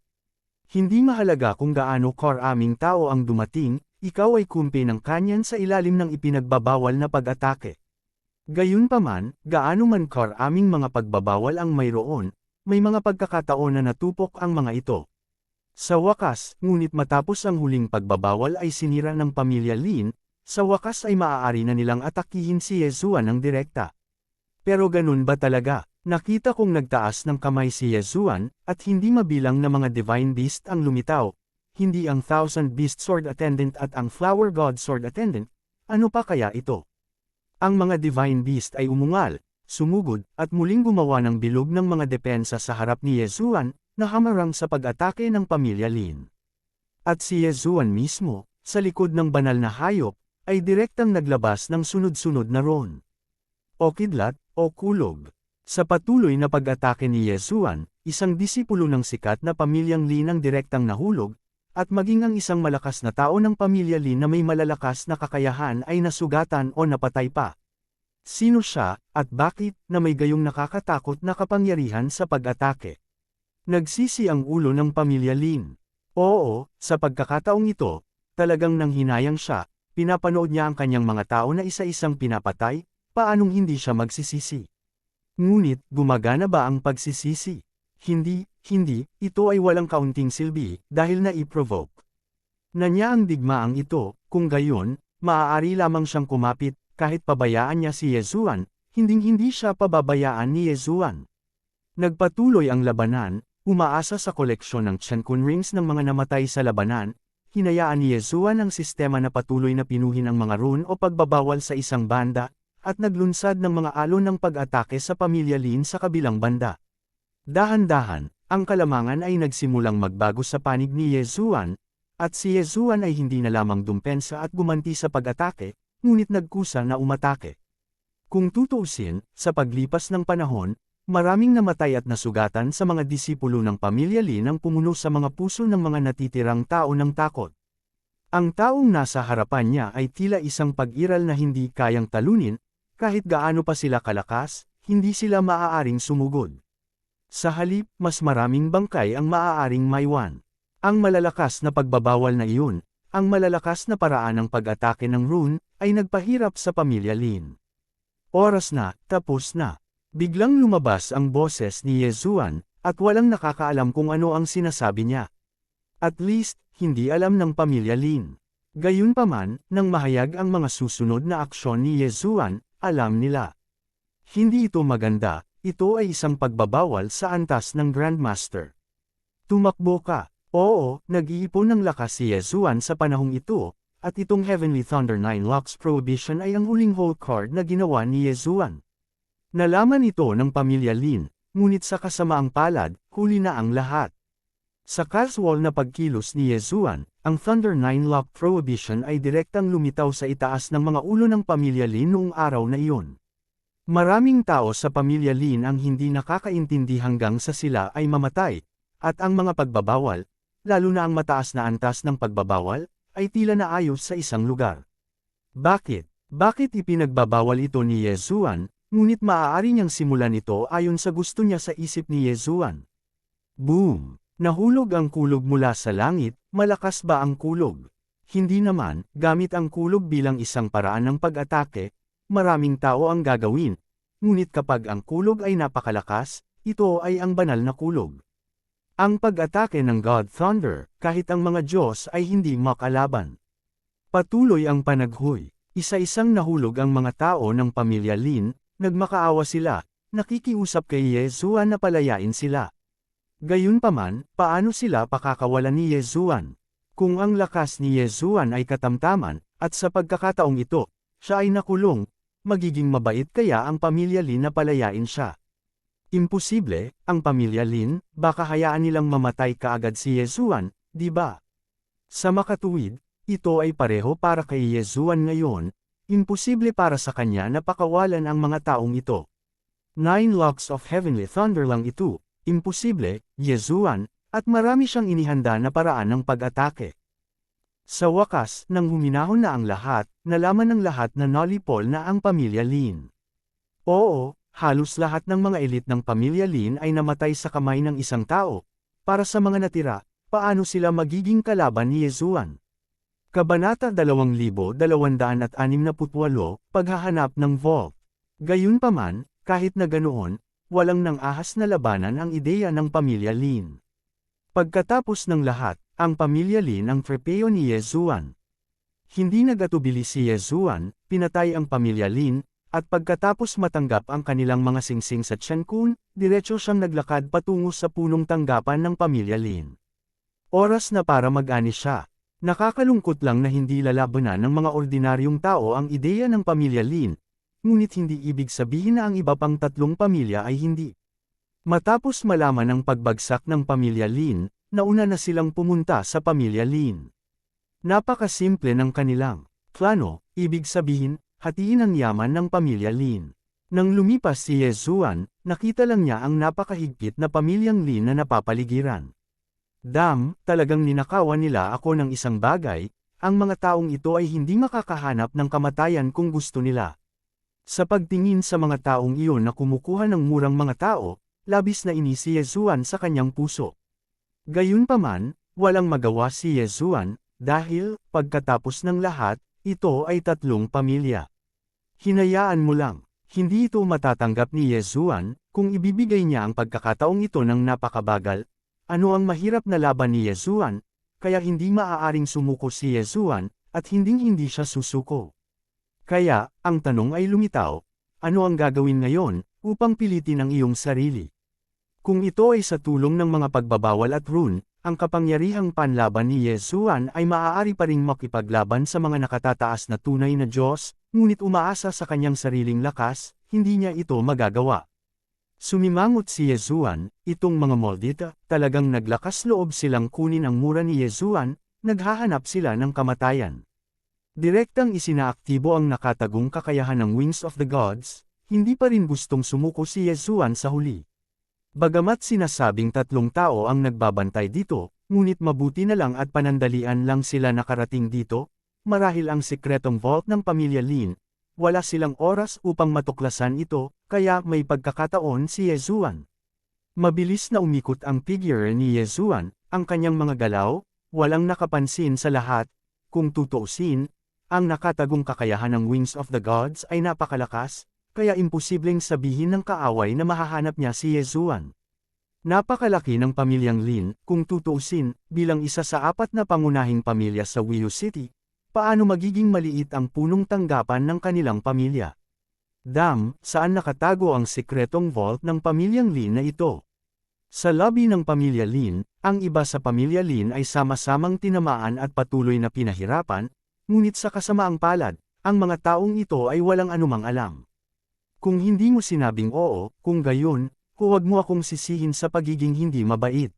Hindi mahalaga kung gaano karaming tao ang dumating, ikaw ay kumpi ng kanyan sa ilalim ng ipinagbabawal na pag-atake. Gayunpaman, gaano man karaming mga pagbabawal ang mayroon, may mga pagkakataon na natupok ang mga ito. Sa wakas, ngunit matapos ang huling pagbabawal ay sinira ng pamilya Lin, sa wakas ay maaari na nilang atakihin si Yezuan ng direkta. Pero ganun ba talaga? Nakita kong nagtaas ng kamay si Yezuan, at hindi mabilang na mga Divine Beast ang lumitaw, hindi ang Thousand Beast Sword Attendant at ang Flower God Sword Attendant, ano pa kaya ito? Ang mga Divine Beast ay umungal, sumugod, at muling gumawa ng bilog ng mga depensa sa harap ni Yezuan, na hamarang sa pag-atake ng pamilya Lin. At si Yezuan mismo, sa likod ng banal na hayop, ay direktang naglabas ng sunod-sunod na ron. O kidlat, o kulog. Sa patuloy na pag-atake ni Yezuan, isang disipulo ng sikat na pamilyang Lin ang direktang nahulog, at maging ang isang malakas na tao ng pamilya Lin na may malalakas na kakayahan ay nasugatan o napatay pa. Sino siya, at bakit, na may gayong nakakatakot na kapangyarihan sa pag-atake? Nagsisi ang ulo ng pamilya Lin. Oo, sa pagkakataong ito, talagang nanghinayang siya, pinapanood niya ang kanyang mga tao na isa-isang pinapatay, paanong hindi siya magsisisi? Ngunit, gumagana ba ang pagsisisi? Hindi, ito ay walang kaunting silbi, dahil na-i-provoke. Na niya ang digmaang ito, kung gayon, maaari lamang siyang kumapit, kahit pabayaan niya si Yezuan, hinding-hindi siya pababayaan ni Yezuan. Nagpatuloy ang labanan, umaasa sa koleksyon ng Qiankun Rings ng mga namatay sa labanan, hinayaan ni Yezuan ang sistema na patuloy na pinuhin ang mga rune o pagbabawal sa isang banda, at naglunsad ng mga alon ng pag-atake sa pamilya Lin sa kabilang banda. Dahan-dahan, ang kalamangan ay nagsimulang magbago sa panig ni Yezuan, at si Yezuan ay hindi na lamang dumpensa at gumanti sa pag-atake, ngunit nagkusa na umatake. Kung tutuusin, sa paglipas ng panahon, maraming namatay at nasugatan sa mga disipulo ng pamilya Lin ang pumuno sa mga puso ng mga natitirang tao ng takot. Ang taong nasa harapan niya ay tila isang pag-iral na hindi kayang talunin, kahit gaano pa sila kalakas, hindi sila maaaring sumugod. Sa halip, mas maraming bangkay ang maaaring maiwan. Ang malalakas na pagbabawal na iyon, ang malalakas na paraan ng pag-atake ng rune, ay nagpahirap sa pamilya Lin. Oras na, tapos na. Biglang lumabas ang boses ni Yezuan, at walang nakakaalam kung ano ang sinasabi niya. At least, hindi alam ng pamilya Lin. Gayunpaman, nang mahayag ang mga susunod na aksyon ni Yezuan, alam nila. Hindi ito maganda, ito ay isang pagbabawal sa antas ng Grandmaster. Tumakbo ka. Oo, nag-iipon ng lakas si Yezuan sa panahong ito, at itong Heavenly Thunder 9 Locks Prohibition ay ang huling hold card na ginawa ni Yezuan. Nalaman ito ng pamilya Lin, ngunit sa kasamaang palad, huli na ang lahat. Sa casual na pagkilos ni Yezuan, ang Thunder 9 Lock Prohibition ay direktang lumitaw sa itaas ng mga ulo ng pamilya Lin noong araw na iyon. Maraming tao sa pamilya Lin ang hindi nakakaintindi hanggang sa sila ay mamatay, at ang mga pagbabawal, lalo na ang mataas na antas ng pagbabawal, ay tila naayos sa isang lugar. Bakit? Bakit ipinagbabawal ito ni Yezuan, ngunit maaari niyang simulan ito ayon sa gusto niya sa isip ni Yezuan? Boom! Nahulog ang kulog mula sa langit, malakas ba ang kulog? Hindi naman, gamit ang kulog bilang isang paraan ng pag-atake, maraming tao ang gagawin, ngunit kapag ang kulog ay napakalakas, ito ay ang banal na kulog. Ang pag-atake ng God Thunder, kahit ang mga Diyos ay hindi makalaban. Patuloy ang panaghoy, isa-isang nahulog ang mga tao ng pamilya Lin, nagmakaawa sila, nakikiusap kay Yezuan na palayain sila. Gayunpaman, paano sila pakakawalan ni Yezuan? Kung ang lakas ni Yezuan ay katamtaman, at sa pagkakataong ito, siya ay nakulong, magiging mabait kaya ang pamilya Lin na palayain siya? Imposible, ang pamilya Lin, baka hayaan nilang mamatay kaagad si Yezuan, di ba? Sa makatuwid, ito ay pareho para kay Yezuan ngayon, imposible para sa kanya na pakawalan ang mga taong ito. 9 Locks of Heavenly Thunder lang ito. Imposible, Yezuan, at marami siyang inihanda na paraan ng pag-atake. Sa wakas, nang huminahon na ang lahat, nalaman ng lahat na nalipol na ang pamilya Lin. Oo, halos lahat ng mga elit ng pamilya Lin ay namatay sa kamay ng isang tao. Para sa mga natira, paano sila magiging kalaban ni Yezuan? Kabanata 2268, Paghahanap ng Vault. Gayunpaman, kahit na ganoon, walang nang ahas na labanan ang ideya ng pamilya Lin. Pagkatapos ng lahat, ang pamilya Lin ang trepeo ni Yezuan. Hindi nagatubili si Yezuan, pinatay ang pamilya Lin, at pagkatapos matanggap ang kanilang mga singsing sa Tiankun, diretso siyang naglakad patungo sa punong tanggapan ng pamilya Lin. Oras na para mag-anis siya. Nakakalungkot lang na hindi lalabanan ng mga ordinaryong tao ang ideya ng pamilya Lin, ngunit hindi ibig sabihin na ang iba pang tatlong pamilya ay hindi. Matapos malaman ang pagbagsak ng pamilya Lin, nauna na silang pumunta sa pamilya Lin. Napakasimple ng kanilang plano, ibig sabihin, hatiin ang yaman ng pamilya Lin. Nang lumipas si Yezuan, nakita lang niya ang napakahigpit na pamilyang Lin na napapaligiran. Talagang ninakawan nila ako ng isang bagay, ang mga taong ito ay hindi makakahanap ng kamatayan kung gusto nila. Sa pagtingin sa mga taong iyon na kumukuha ng murang mga tao, labis na inis si Yezuan sa kanyang puso. Gayunpaman, walang magawa si Yezuan, dahil, pagkatapos ng lahat, ito ay tatlong pamilya. Hinayaan mo lang, hindi ito matatanggap ni Yezuan, kung ibibigay niya ang pagkakataong ito ng napakabagal. Ano ang mahirap na laban ni Yezuan, kaya hindi maaaring sumuko si Yezuan, at hindi siya susuko. Kaya, ang tanong ay lumitaw, ano ang gagawin ngayon, upang pilitin ang iyong sarili? Kung ito ay sa tulong ng mga pagbabawal at rune, ang kapangyarihang panlaban ni Yezuan ay maaari pa ring makipaglaban sa mga nakatataas na tunay na Diyos, ngunit umaasa sa kanyang sariling lakas, hindi niya ito magagawa. Sumimangot si Yezuan, itong mga Moldita, talagang naglakas loob silang kunin ang mura ni Yezuan, naghahanap sila ng kamatayan. Direktang isinaaktibo ang nakatagong kakayahan ng Wings of the Gods, hindi pa rin gustong sumuko si Yezuan sa huli. Bagamat sinasabing tatlong tao ang nagbabantay dito, ngunit mabuti na lang at panandalian lang sila nakarating dito, marahil ang sekretong vault ng pamilya Lin, wala silang oras upang matuklasan ito, kaya may pagkakataon si Yezuan. Mabilis na umikot ang figure ni Yezuan, ang kanyang mga galaw, walang nakapansin sa lahat, kung tutuusin, ang nakatagong kakayahan ng Wings of the Gods ay napakalakas, kaya imposibleng sabihin ng kaaway na mahahanap niya si Yezuan. Napakalaki ng pamilyang Lin, kung tutuusin, bilang isa sa 4 na pangunahing pamilya sa Wiyu City, paano magiging maliit ang punong tanggapan ng kanilang pamilya? Saan nakatago ang sikretong vault ng pamilyang Lin na ito? Sa lobby ng pamilya Lin, ang iba sa pamilya Lin ay sama-samang tinamaan at patuloy na pinahirapan, ngunit sa kasamaang palad, ang mga taong ito ay walang anumang alam. Kung hindi mo sinabing oo, kung gayon, huwag mo akong sisihin sa pagiging hindi mabait.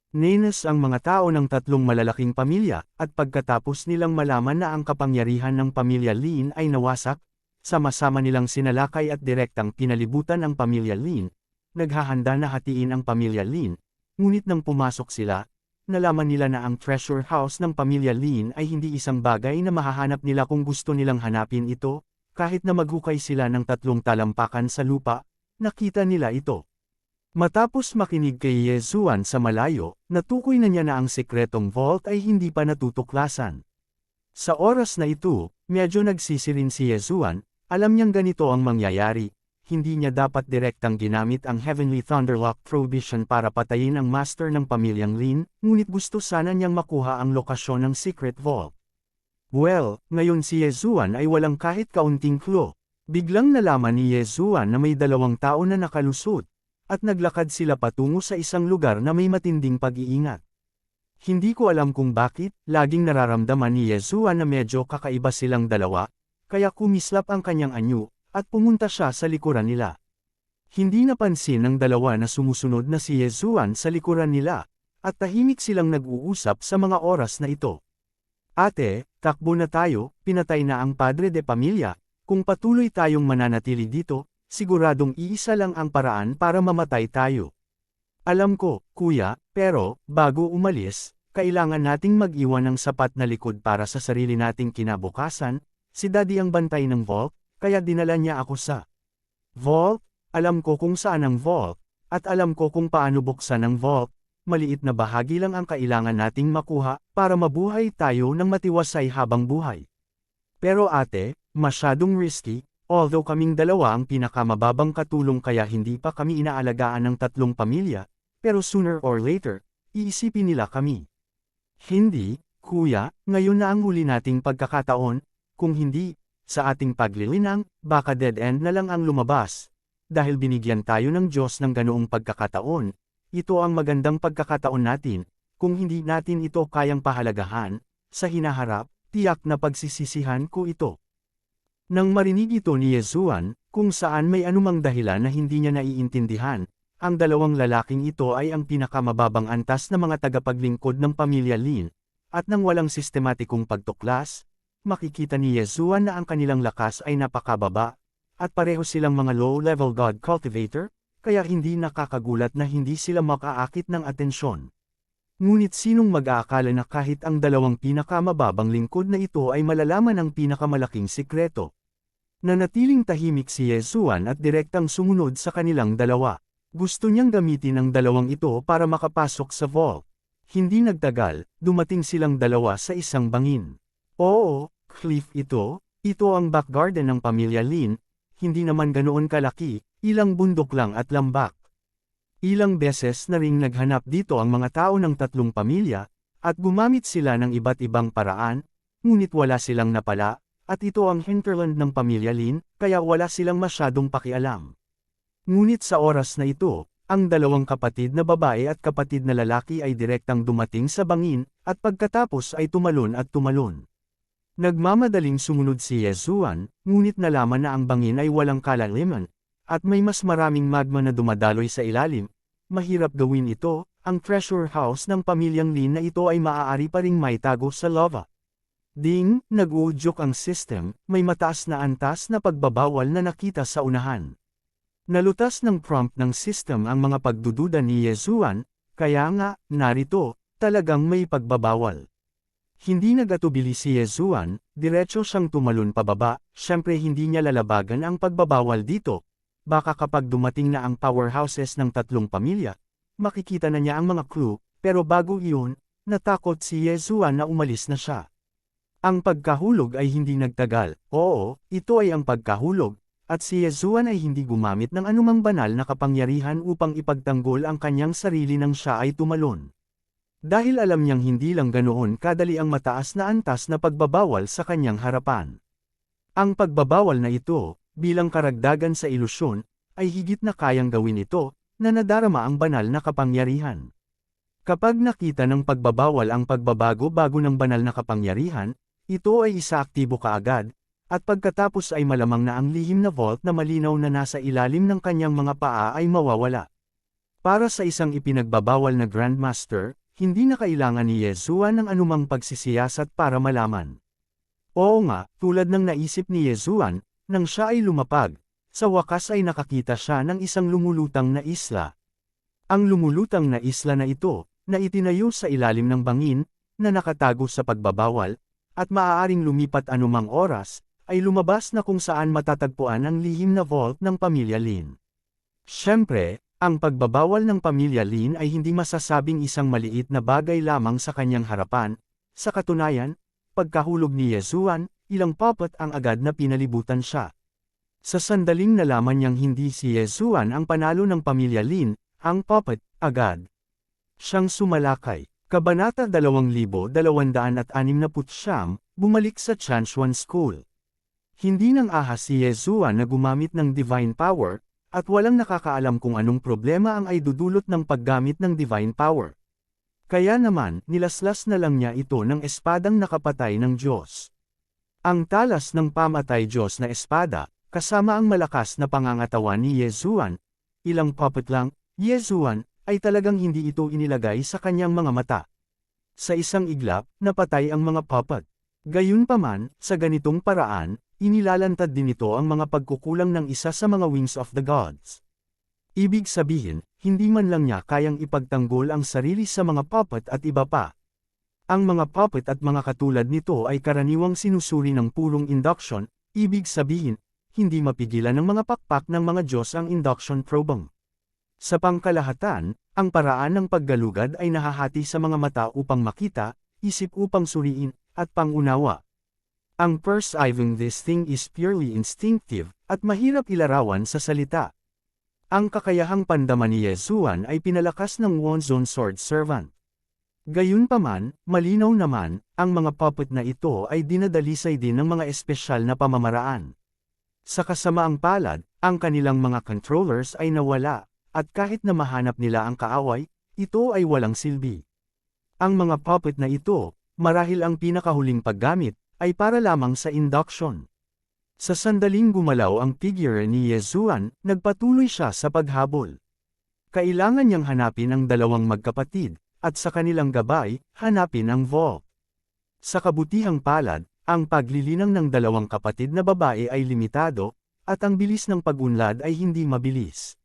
Nanas ang mga tao ng tatlong malalaking pamilya, at pagkatapos nilang malaman na ang kapangyarihan ng pamilya Lin ay nawasak, sama-sama nilang sinalakay at direktang pinalibutan ang pamilya Lin, naghahanda na hatiin ang pamilya Lin, ngunit nang pumasok sila, nalaman nila na ang treasure house ng pamilya Lin ay hindi isang bagay na mahahanap nila kung gusto nilang hanapin ito, kahit na maghukay sila ng 3 talampakan sa lupa, nakita nila ito. Matapos makinig kay Yezuan sa malayo, natukoy na niya na ang sekretong vault ay hindi pa natutuklasan. Sa oras na ito, medyo nagsisirin si Yezuan, alam niyang ganito ang mangyayari, hindi niya dapat direktang ginamit ang Heavenly Thunderlock Prohibition para patayin ang master ng pamilyang Lin, ngunit gusto sana niyang makuha ang lokasyon ng secret vault. Well, ngayon si Yezuan ay walang kahit kaunting clue. Biglang nalaman ni Yezuan na may 2 tao na nakalusot, at naglakad sila patungo sa isang lugar na may matinding pag-iingat. Hindi ko alam kung bakit, laging nararamdaman ni Yezuan na medyo kakaiba silang dalawa, kaya kumislap ang kanyang anyo, at pumunta siya sa likuran nila. Hindi napansin ng dalawa na sumusunod na si Yezuan sa likuran nila, at tahimik silang nag-uusap sa mga oras na ito. Ate, takbo na tayo, pinatay na ang padre de pamilya, kung patuloy tayong mananatili dito, siguradong iisa lang ang paraan para mamatay tayo. Alam ko, kuya, pero, bago umalis, kailangan nating mag-iwan ng sapat na likod para sa sarili nating kinabukasan, si daddy ang bantay ng vault, kaya dinala niya ako sa vault. Alam ko kung saan ang vault, at alam ko kung paano buksan ang vault, maliit na bahagi lang ang kailangan nating makuha, para mabuhay tayo ng matiwasay habang buhay. Pero ate, masyadong risky. Although kaming dalawa ang pinakamababang katulong kaya hindi pa kami inaalagaan ng 3 pamilya, pero sooner or later, iisipin nila kami. Hindi, kuya, ngayon na ang huli nating pagkakataon, kung hindi, sa ating paglilinang, baka dead end na lang ang lumabas. Dahil binigyan tayo ng Diyos ng ganoong pagkakataon, ito ang magandang pagkakataon natin, kung hindi natin ito kayang pahalagahan, sa hinaharap, tiyak na pagsisisihan ko ito. Nang marinig ito ni Yezuan, kung saan may anumang dahilan na hindi niya naiintindihan, ang 2 lalaking ito ay ang pinakamababang antas na mga tagapaglingkod ng pamilya Lin, at nang walang sistematikong pagtuklas, makikita ni Yezuan na ang kanilang lakas ay napakababa, at pareho silang mga low-level god cultivator, kaya hindi nakakagulat na hindi sila makaakit ng atensyon. Ngunit sinong mag-aakala na kahit ang 2 pinakamababang lingkod na ito ay malalaman ang pinakamalaking sikreto? Nanatiling tahimik si Yezuan at direktang sumunod sa kanilang dalawa. Gusto niyang gamitin ang 2 ito para makapasok sa vault. Hindi nagtagal, dumating silang dalawa sa isang bangin. Oo, cliff ito ang back garden ng pamilya Lin, hindi naman ganoon kalaki, ilang bundok lang at lambak. Ilang beses na ring naghanap dito ang mga tao ng 3 pamilya, at gumamit sila ng iba't ibang paraan, ngunit wala silang napala. At ito ang hinterland ng pamilya Lin, kaya wala silang masyadong pakialam. Ngunit sa oras na ito, ang 2 kapatid na babae at kapatid na lalaki ay direktang dumating sa bangin, at pagkatapos ay tumalon at tumalon. Nagmamadaling sumunod si Yezuan, ngunit nalaman na ang bangin ay walang kalaliman, at may mas maraming magma na dumadaloy sa ilalim. Mahirap gawin ito, ang treasure house ng pamilyang Lin na ito ay maaari pa ring maitago sa lava. Ding, nag-uudyok ang system, may mataas na antas na pagbabawal na nakita sa unahan. Nalutas ng prompt ng system ang mga pagdududa ni Yezuan, kaya nga, narito, talagang may pagbabawal. Hindi nagatubili si Yezuan, diretso siyang tumalon pababa, syempre hindi niya lalabagan ang pagbabawal dito. Baka kapag dumating na ang powerhouses ng 3 pamilya, makikita na niya ang mga clue, pero bago iyon, natakot si Yezuan na umalis na siya. Ang pagkahulog ay hindi nagtagal. Oo, ito ay ang pagkahulog, at si Yezuan ay hindi gumamit ng anumang banal na kapangyarihan upang ipagtanggol ang kanyang sarili nang siya ay tumalon. Dahil alam niyang hindi lang ganoon kadali ang mataas na antas na pagbabawal sa kanyang harapan. Ang pagbabawal na ito, bilang karagdagan sa ilusyon, ay higit na kayang gawin ito, na nadarama ang banal na kapangyarihan. Kapag nakita ng pagbabawal ang pagbabago-bago ng banal na kapangyarihan, ito ay isaaktibo kaagad, at pagkatapos ay malamang na ang lihim na vault na malinaw na nasa ilalim ng kanyang mga paa ay mawawala. Para sa isang ipinagbabawal na Grandmaster, hindi na kailangan ni Yezuan ng anumang pagsisiyasat para malaman. Oo nga, tulad ng naisip ni Yezuan, nang siya ay lumapag, sa wakas ay nakakita siya ng isang lumulutang na isla. Ang lumulutang na isla na ito, na itinayo sa ilalim ng bangin, na nakatago sa pagbabawal, at maaaring lumipat anumang oras, ay lumabas na kung saan matatagpuan ang lihim na vault ng Pamilya Lin. Siyempre, ang pagbabawal ng Pamilya Lin ay hindi masasabing isang maliit na bagay lamang sa kanyang harapan. Sa katunayan, pagkahulog ni Yezuan, ilang puppet ang agad na pinalibutan siya. Sa sandaling nalaman niyang hindi si Yezuan ang panalo ng Pamilya Lin, ang puppet, agad siyang sumalakay. Kabanata 2269, bumalik sa Chanshuan School. Hindi nang ahas si Yezuan na gumamit ng divine power, at walang nakakaalam kung anong problema ang ay dudulot ng paggamit ng divine power. Kaya naman, nilaslas na lang niya ito ng espadang nakapatay ng Diyos. Ang talas ng pamatay Diyos na espada, kasama ang malakas na pangangatawan ni Yezuan, ilang puppet lang, Yezuan, ay talagang hindi ito inilagay sa kanyang mga mata. Sa isang iglap, napatay ang mga puppet. Gayunpaman, sa ganitong paraan, inilalantad din ito ang mga pagkukulang ng isa sa mga wings of the gods. Ibig sabihin, hindi man lang niya kayang ipagtanggol ang sarili sa mga puppet at iba pa. Ang mga puppet at mga katulad nito ay karaniwang sinusuri ng purong induction, ibig sabihin, hindi mapigilan ng mga pakpak ng mga Diyos ang induction probing. Sa pangkalahatan, ang paraan ng paggalugad ay nahahati sa mga mata upang makita, isip upang suriin, at pangunawa. Ang perceiving this thing is purely instinctive, at mahirap ilarawan sa salita. Ang kakayahang pandaman ni Yezuan ay pinalakas ng Wonzon Sword Servant. Gayunpaman, malinaw naman, ang mga puppet na ito ay dinadalisay din ng mga espesyal na pamamaraan. Sa kasamaang palad, ang kanilang mga controllers ay nawala, at kahit na mahanap nila ang kaaway, ito ay walang silbi. Ang mga puppet na ito, marahil ang pinakahuling paggamit, ay para lamang sa induction. Sa sandaling gumalaw ang figure ni Yezuan, nagpatuloy siya sa paghabol. Kailangan niyang hanapin ang dalawang magkapatid, at sa kanilang gabay, hanapin ang vault. Sa kabutihang palad, ang paglilinang ng dalawang kapatid na babae ay limitado, at ang bilis ng pag-unlad ay hindi mabilis.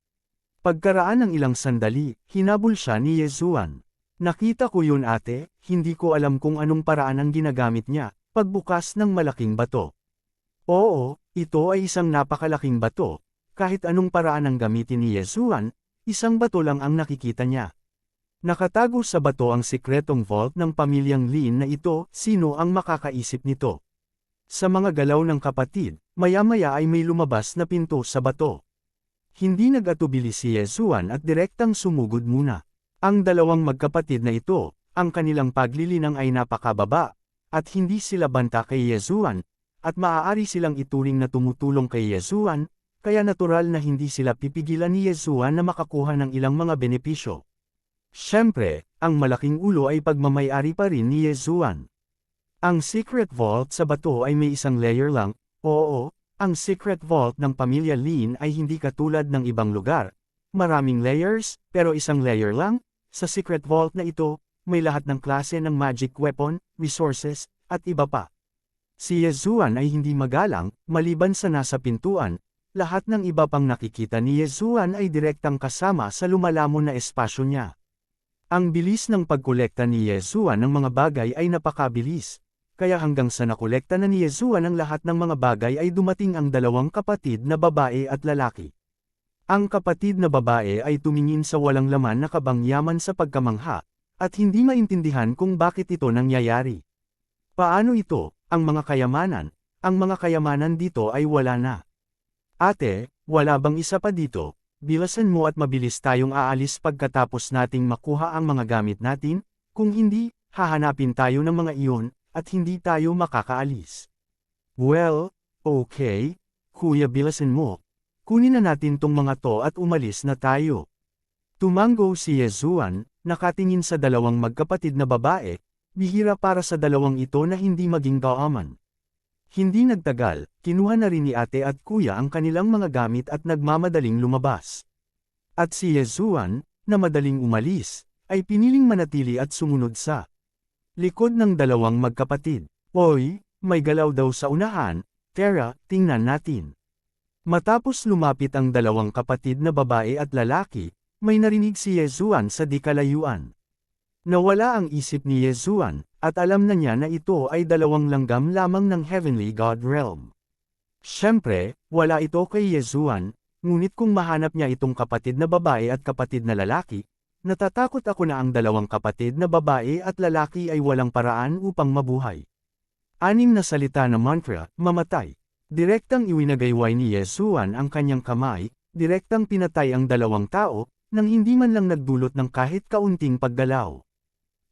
Pagkaraan ng ilang sandali, hinabol siya ni Yezuan. Nakita ko yun ate, hindi ko alam kung anong paraan ang ginagamit niya. Pagbukas ng malaking bato. Oo, ito ay isang napakalaking bato. Kahit anong paraan ang gamitin ni Yezuan, isang bato lang ang nakikita niya. Nakatago sa bato ang sikretong vault ng pamilyang Lin na ito, sino ang makakaisip nito? Sa mga galaw ng kapatid, maya-maya ay may lumabas na pinto sa bato. Hindi nag-atubili si Yezuan at direktang sumugod muna. Ang dalawang magkapatid na ito, ang kanilang paglilinang ay napakababa, at hindi sila banta kay Yezuan, at maaari silang ituring na tumutulong kay Yezuan, kaya natural na hindi sila pipigilan ni Yezuan na makakuha ng ilang mga benepisyo. Siyempre, ang malaking ulo ay pagmamay-ari pa rin ni Yezuan. Ang secret vault sa bato ay may isang layer lang, oo, ang secret vault ng Pamilya Lin ay hindi katulad ng ibang lugar. Maraming layers, pero isang layer lang, sa secret vault na ito, may lahat ng klase ng magic weapon, resources, at iba pa. Si Yezuan ay hindi magalang, maliban sa nasa pintuan, lahat ng iba pang nakikita ni Yezuan ay direktang kasama sa lumalamon na espasyo niya. Ang bilis ng pagkolekta ni Yezuan ng mga bagay ay napakabilis, kaya hanggang sa nakolekta na ni Yezuan ang lahat ng mga bagay ay dumating ang dalawang kapatid na babae at lalaki. Ang kapatid na babae ay tumingin sa walang laman na kabangyaman sa pagkamangha, at hindi maintindihan kung bakit ito nangyayari. Paano ito, ang mga kayamanan? Ang mga kayamanan dito ay wala na. Ate, wala bang isa pa dito? Bilasan mo at mabilis tayong aalis pagkatapos nating makuha ang mga gamit natin, kung hindi, hahanapin tayo ng mga iyon, at hindi tayo makakaalis. Well, okay, kuya bilasan mo. Kunin na natin tong mga to at umalis na tayo. Tumango si Yezuan, nakatingin sa dalawang magkapatid na babae, bihira para sa dalawang ito na hindi maging kaaman. Hindi nagtagal, kinuha na rin ni ate at kuya ang kanilang mga gamit at nagmamadaling lumabas. At si Yezuan, na madaling umalis, ay piniling manatili at sumunod sa likod ng dalawang magkapatid. Oy, may galaw daw sa unahan, tara, tingnan natin. Matapos lumapit ang dalawang kapatid na babae at lalaki, may narinig si Yezuan sa di kalayuan. Nawala ang isip ni Yezuan, at alam na niya na ito ay dalawang langgam lamang ng Heavenly God Realm. Siyempre, wala ito kay Yezuan, ngunit kung mahanap niya itong kapatid na babae at kapatid na lalaki, natatakot ako na ang dalawang kapatid na babae at lalaki ay walang paraan upang mabuhay. 6 na salita na mantra, mamatay. Direktang iwinagayway ni Yezuan ang kanyang kamay, direktang pinatay ang dalawang tao, nang hindi man lang nagdulot ng kahit kaunting paggalaw.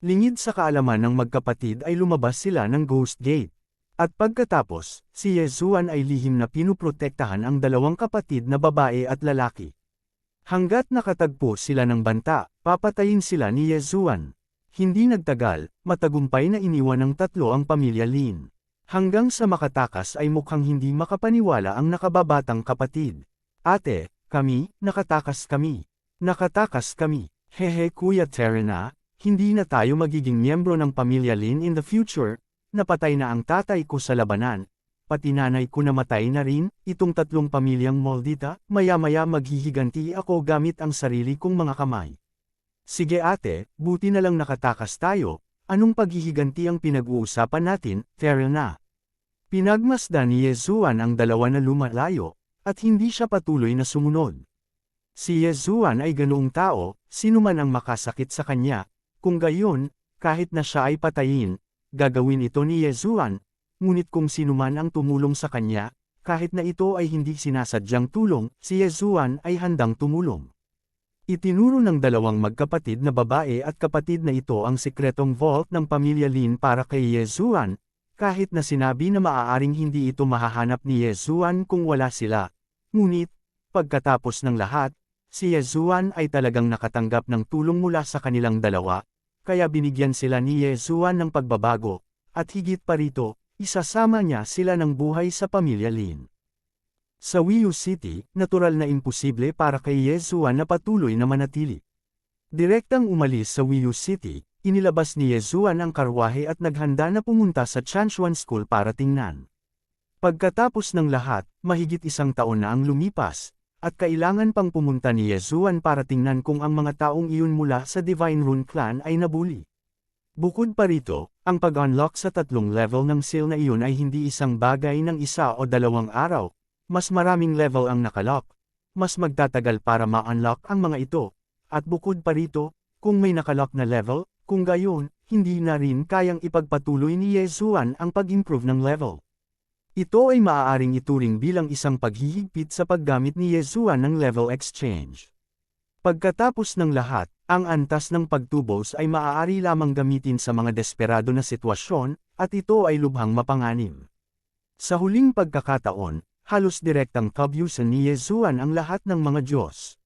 Lingid sa kaalaman ng magkapatid ay lumabas sila ng Ghost Gate. At pagkatapos, si Yezuan ay lihim na pinuprotektahan ang dalawang kapatid na babae at lalaki. Hanggat nakatagpo sila ng banta, papatayin sila ni Yezuan. Hindi nagtagal, matagumpay na iniwan ng tatlo ang pamilya Lin. Hanggang sa makatakas ay mukhang hindi makapaniwala ang nakababatang kapatid. Ate, kami, nakatakas kami. Nakatakas kami. Hehe Kuya Terena, hindi na tayo magiging miyembro ng pamilya Lin in the future. Napatay na ang tatay ko sa labanan, pati nanay ko namatay na rin, itong tatlong pamilyang Moldita, maya-maya maghihiganti ako gamit ang sarili kong mga kamay. Sige ate, buti na lang nakatakas tayo, anong paghihiganti ang pinag-uusapan natin, Terena? Pinagmasdan ni Yezuan ang dalawa na lumalayo, at hindi siya patuloy na sumunod. Si Yezuan ay ganoong tao, sinuman ang makasakit sa kanya, kung gayon, kahit na siya ay patayin, gagawin ito ni Yezuan, ngunit kung sinuman ang tumulong sa kanya, kahit na ito ay hindi sinasadyang tulong, si Yezuan ay handang tumulong. Itinuro ng dalawang magkapatid na babae at kapatid na ito ang sikretong vault ng pamilya Lin para kay Yezuan, kahit na sinabi na maaaring hindi ito mahahanap ni Yezuan kung wala sila. Ngunit, pagkatapos ng lahat, si Yezuan ay talagang nakatanggap ng tulong mula sa kanilang dalawa, kaya binigyan sila ni Yezuan ng pagbabago, at higit pa rito, isasama niya sila ng buhay sa pamilya Lin. Sa Wiyu City, natural na imposible para kay Yezuan na patuloy na manatili. Direktang umalis sa Wiyu City, inilabas ni Yezuan ang karwahe at naghanda na pumunta sa Chanshuan School para tingnan. Pagkatapos ng lahat, mahigit 1 taon na ang lumipas, at kailangan pang pumunta ni Yezuan para tingnan kung ang mga taong iyon mula sa Divine Rune Clan ay nabuli. Bukod pa rito, ang pag-unlock sa 3 level ng seal na iyon ay hindi isang bagay ng 1 o 2 araw, mas maraming level ang nakalock, mas magtatagal para ma-unlock ang mga ito, at bukod pa rito, kung may nakalock na level, kung gayon, hindi na rin kayang ipagpatuloy ni Yezuan ang pag-improve ng level. Ito ay maaaring ituring bilang isang paghihigpit sa paggamit ni Yezuan ng level exchange. Pagkatapos ng lahat, ang antas ng pagtubos ay maaari lamang gamitin sa mga desperado na sitwasyon, at ito ay lubhang mapanganib. Sa huling pagkakataon, halos direktang kabyusan ni Yezuan ang lahat ng mga Diyos.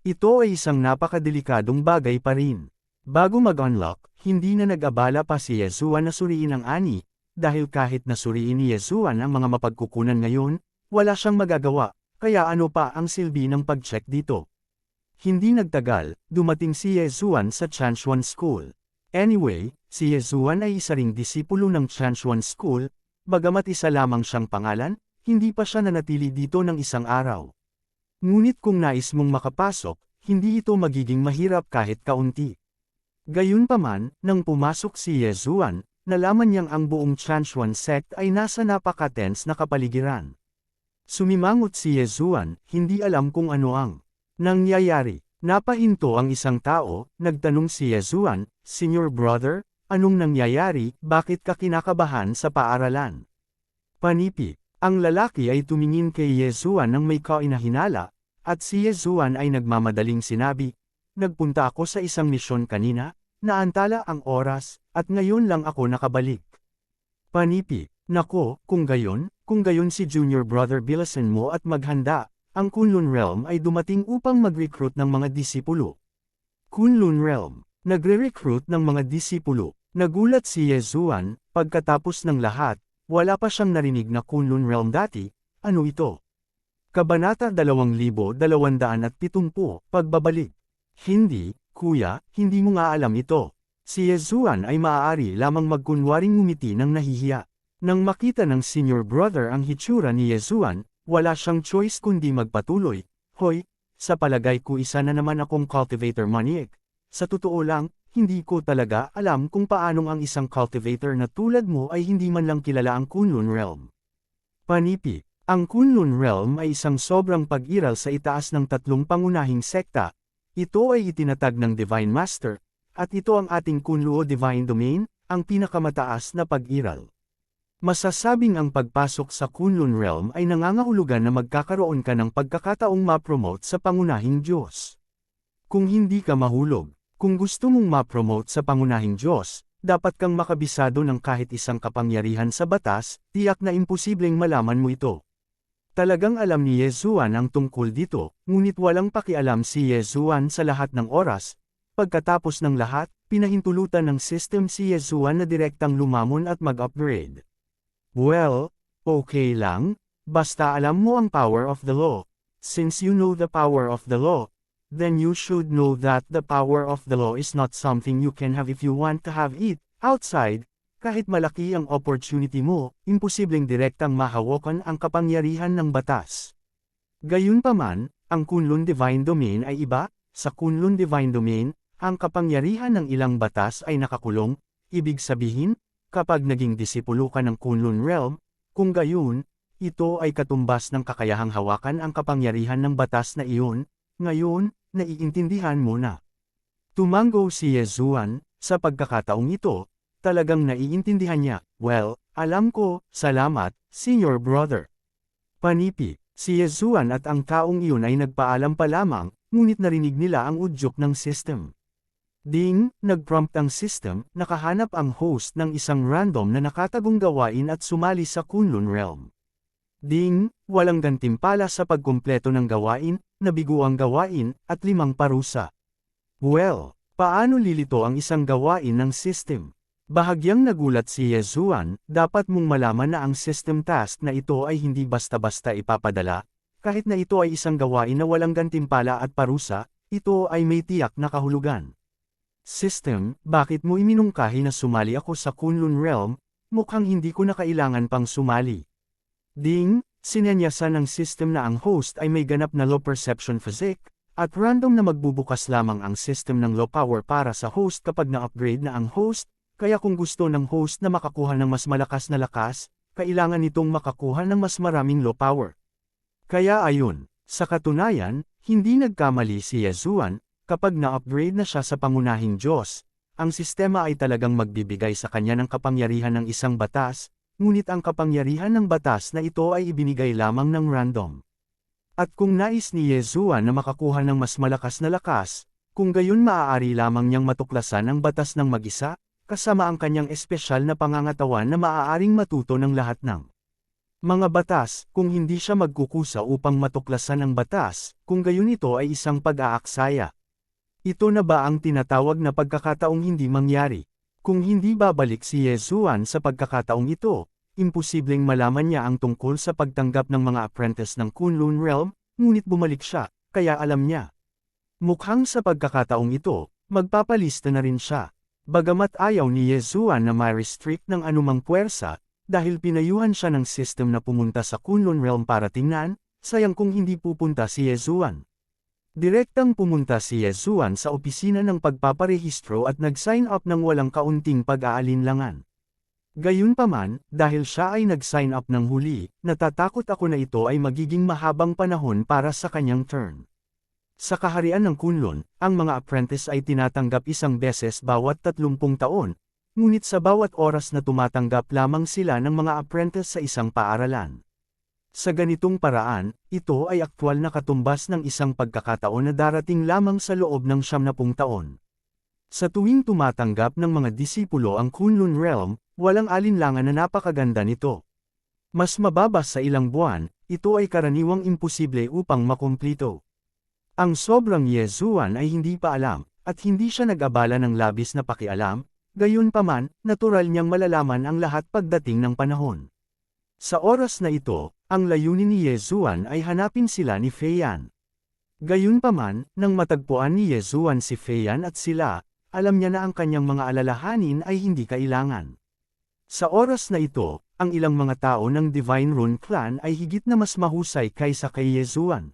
Ito ay isang napakadelikadong bagay pa rin. Bago mag-unlock, hindi na nag-abala pa si Yezuan na suriin ang ani, dahil kahit nasuriin ni Yezuan ang mga mapagkukunan ngayon, wala siyang magagawa, kaya ano pa ang silbi ng pag-check dito? Hindi nagtagal, dumating si Yezuan sa Chanshuan School. Anyway, si Yezuan ay isa ring disipulo ng Chanshuan School, bagamat isa lamang siyang pangalan, hindi pa siya nanatili dito ng 1 araw. Ngunit kung nais mong makapasok, hindi ito magiging mahirap kahit kaunti. Gayunpaman, nang pumasok si Yezuan, nalaman niyang ang buong Chanshuan sect ay nasa napaka-tense na kapaligiran. Sumimangot si Yezuan, hindi alam kung ano ang nangyayari. Napahinto ang isang tao, nagtanong si Yezuan, "Senior brother, anong nangyayari, bakit ka kinakabahan sa paaralan?" Panipi. Ang lalaki ay tumingin kay Yezuan nang may kainahinala, at si Yezuan ay nagmamadaling sinabi, "Nagpunta ako sa isang misyon kanina, naantala ang oras, at ngayon lang ako nakabalik." Panipi. Nako, kung gayon si junior brother bilasan mo at maghanda, ang Kunlun Realm ay dumating upang mag-recruit ng mga disipulo. Kunlun Realm, nagre-recruit ng mga disipulo. Nagulat si Yezuan, pagkatapos ng lahat, wala pa siyang narinig na Kunlun Realm dati, ano ito? Kabanata 2270, Pagbabalik. Hindi, kuya, hindi mo nga alam ito. Si Yezuan ay maaari lamang magkunwaring ngumiti ng nahihiya. Nang makita ng senior brother ang hitsura ni Yezuan, wala siyang choice kundi magpatuloy. Hoy, sa palagay ko isa na naman akong cultivator maniac. Sa totoo lang, hindi ko talaga alam kung paanong ang isang cultivator na tulad mo ay hindi man lang kilala ang Kunlun Realm. Panipi, ang Kunlun Realm ay isang sobrang pag-iral sa itaas ng tatlong pangunahing sekta. Ito ay itinatag ng Divine Master, at ito ang ating Kunluo Divine Domain, ang pinakamataas na pag-iral. Masasabing ang pagpasok sa Kunlun Realm ay nangangahulugan na magkakaroon ka ng pagkakataong ma-promote sa pangunahing Diyos. Kung hindi ka mahulog, kung gusto mong ma-promote sa pangunahing Diyos, dapat kang makabisado ng kahit isang kapangyarihan sa batas, tiyak na imposibleng malaman mo ito. Talagang alam ni Yezuan ang tungkol dito, ngunit walang pakialam si Yezuan sa lahat ng oras. Pagkatapos ng lahat, pinahintulutan ng system si Yezuan na direktang lumamon at mag-upgrade. Well, okay lang, basta alam mo ang power of the law. Since you know the power of the law, then you should know that the power of the law is not something you can have if you want to have it outside. Kahit malaki ang opportunity mo, imposibleng direktang mahawakan ang kapangyarihan ng batas. Gayunpaman, ang Kunlun Divine Domain ay iba. Sa Kunlun Divine Domain, ang kapangyarihan ng ilang batas ay nakakulong. Ibig sabihin, kapag naging disipulo ka ng Kunlun Realm, kung gayon, ito ay katumbas ng kakayahang hawakan ang kapangyarihan ng batas na iyon. Ngayon, naiintindihan mo na. Tumango si Yezuan, sa pagkakataong ito, talagang naiintindihan niya. Well, alam ko, salamat, senior brother. Panipi, si Yezuan at ang taong iyon ay nagpaalam pa lamang, ngunit narinig nila ang udyok ng system. Ding, nag-prompt ang system, nakahanap ang host ng isang random na nakatagong gawain at sumali sa Kunlun Realm. Ding, walang gantimpala sa pagkumpleto ng gawain, nabiguang gawain, at 5 parusa. Well, paano lilito ang isang gawain ng system? Bahagyang nagulat si Yezuan, dapat mong malaman na ang system task na ito ay hindi basta-basta ipapadala, kahit na ito ay isang gawain na walang gantimpala at parusa, ito ay may tiyak na kahulugan. System, bakit mo iminungkahi na sumali ako sa Kunlun Realm? Mukhang hindi ko na kailangan pang sumali. Ding, sinenyasan ng system na ang host ay may ganap na low perception physique, at random na magbubukas lamang ang system ng low power para sa host kapag na-upgrade na ang host. Kaya kung gusto ng host na makakuha ng mas malakas na lakas, kailangan nitong makakuha ng mas maraming low power. Kaya ayun, sa katunayan, hindi nagkamali si Yezuan, kapag na-upgrade na siya sa pangunahing Diyos, ang sistema ay talagang magbibigay sa kanya ng kapangyarihan ng isang batas, ngunit ang kapangyarihan ng batas na ito ay ibinigay lamang ng random. At kung nais ni Yezuan na makakuha ng mas malakas na lakas, kung gayon maaari lamang niyang matuklasan ang batas ng mag-isa, kasama ang kanyang espesyal na pangangatawan na maaaring matuto ng lahat ng mga batas, kung hindi siya magkukusa upang matuklasan ang batas, kung gayon ito ay isang pag-aaksaya. Ito na ba ang tinatawag na pagkakataong hindi mangyari? Kung hindi babalik si Yezuan sa pagkakataong ito, imposibleng malaman niya ang tungkol sa pagtanggap ng mga apprentice ng Kunlun Realm, ngunit bumalik siya, kaya alam niya. Mukhang sa pagkakataong ito, magpapalista na rin siya. Bagamat ayaw ni Yezuan na ma-restrict ng anumang puwersa, dahil pinayuhan siya ng system na pumunta sa Kunlun Realm para tingnan, sayang kung hindi pupunta si Yezuan. Direktang pumunta si Yezuan sa opisina ng pagpaparehistro at nag-sign up ng walang kaunting pag-aalinlangan. Gayunpaman, dahil siya ay nag-sign up ng huli, natatakot ako na ito ay magiging mahabang panahon para sa kanyang turn. Sa kaharian ng Kunlun, ang mga apprentice ay tinatanggap isang beses bawat 30 taon, ngunit sa bawat oras na tumatanggap lamang sila ng mga apprentice sa isang paaralan. Sa ganitong paraan, ito ay aktwal na katumbas ng isang pagkakataon na darating lamang sa loob ng 70 taon. Sa tuwing tumatanggap ng mga disipulo ang Kunlun Realm, walang alinlangan na napakaganda nito. Mas mababa sa ilang buwan, ito ay karaniwang imposible upang makumplito. Ang sobrang Yezuan ay hindi pa alam, at hindi siya nag-abala ng labis na pakialam, gayunpaman, natural niyang malalaman ang lahat pagdating ng panahon. Sa oras na ito, ang layunin ni Yezuan ay hanapin sila ni Feiyan. Gayunpaman, nang matagpuan ni Yezuan si Feiyan at sila, alam niya na ang kanyang mga alalahanin ay hindi kailangan. Sa oras na ito, ang ilang mga tao ng Divine Rune Clan ay higit na mas mahusay kaysa kay Yezuan.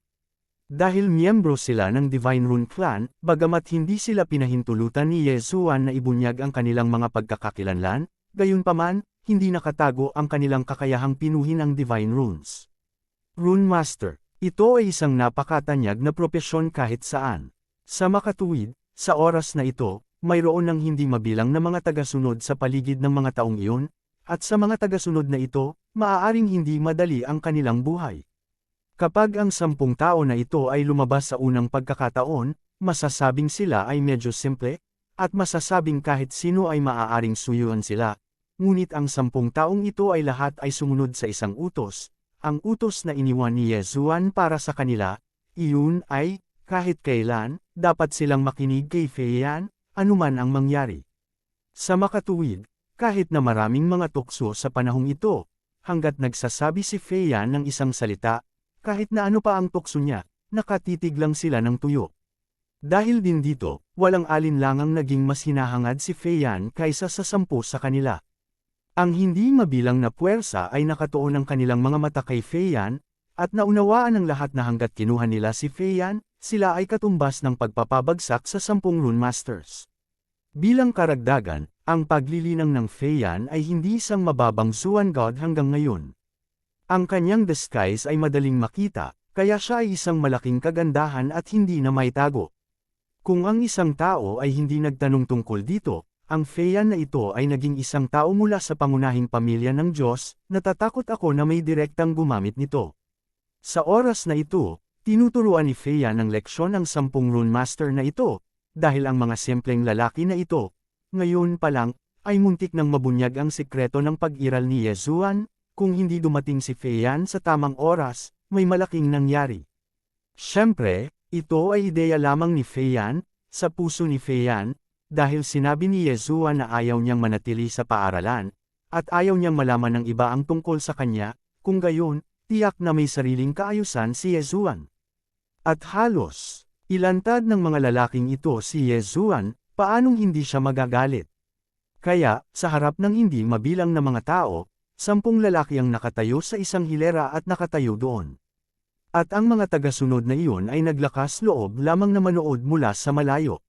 Dahil miyembro sila ng Divine Rune Clan, bagamat hindi sila pinahintulutan ni Yezuan na ibunyag ang kanilang mga pagkakakilanlan, gayunpaman, hindi nakatago ang kanilang kakayahang pinuhin ang Divine Runes. Rune Master. Ito ay isang napakatanyag na propesyon kahit saan. Sa makatuwid, sa oras na ito, mayroon ng hindi mabilang na mga tagasunod sa paligid ng mga taong iyon, at sa mga tagasunod na ito, maaaring hindi madali ang kanilang buhay. Kapag ang 10 tao na ito ay lumabas sa unang pagkakataon, masasabing sila ay medyo simple, at masasabing kahit sino ay maaaring suyuan sila. Ngunit ang 10 taong ito ay lahat ay sumunod sa isang utos, ang utos na iniwan ni Yezuan para sa kanila, iyon ay, kahit kailan, dapat silang makinig kay Feiyan, anuman ang mangyari. Sa makatuwid, kahit na maraming mga tukso sa panahong ito, hanggat nagsasabi si Feiyan ng isang salita, kahit na ano pa ang tukso niya, nakatitig lang sila ng tuyo. Dahil din dito, walang alinlangang naging mas hinahangad si Feiyan kaysa sa 10 sa kanila. Ang hindi mabilang na puwersa ay nakatuon ang kanilang mga mata kay Feiyan, at naunawaan ng lahat na hanggat kinuha nila si Feiyan, sila ay katumbas ng pagpapabagsak sa 10 Rune Masters. Bilang karagdagan, ang paglilinang ng Feiyan ay hindi isang mababang Zuan God hanggang ngayon. Ang kanyang disguise ay madaling makita, kaya siya ay isang malaking kagandahan at hindi na maitago. Kung ang isang tao ay hindi nagtanong tungkol dito, ang Feiyan na ito ay naging isang tao mula sa pangunahing pamilya ng Diyos, natatakot ako na may direktang gumamit nito. Sa oras na ito, tinuturuan ni Feiyan ng leksyon ang 10 Rune Master na ito, dahil ang mga simpleng lalaki na ito, ngayon pa lang, ay muntik nang mabunyag ang sikreto ng pag-iral ni Yezuan. Kung hindi dumating si Feiyan sa tamang oras, may malaking nangyari. Siyempre, ito ay ideya lamang ni Feiyan, sa puso ni Feiyan, dahil sinabi ni Yezuan na ayaw niyang manatili sa paaralan, at ayaw niyang malaman ng iba ang tungkol sa kanya, kung gayon, tiyak na may sariling kaayusan si Yezuan. At halos, ilantad ng mga lalaking ito si Yezuan, paanong hindi siya magagalit? Kaya, sa harap ng hindi mabilang na mga tao, 10 lalaki ang nakatayo sa isang hilera at nakatayo doon. At ang mga tagasunod na iyon ay naglakas loob lamang na manood mula sa malayo.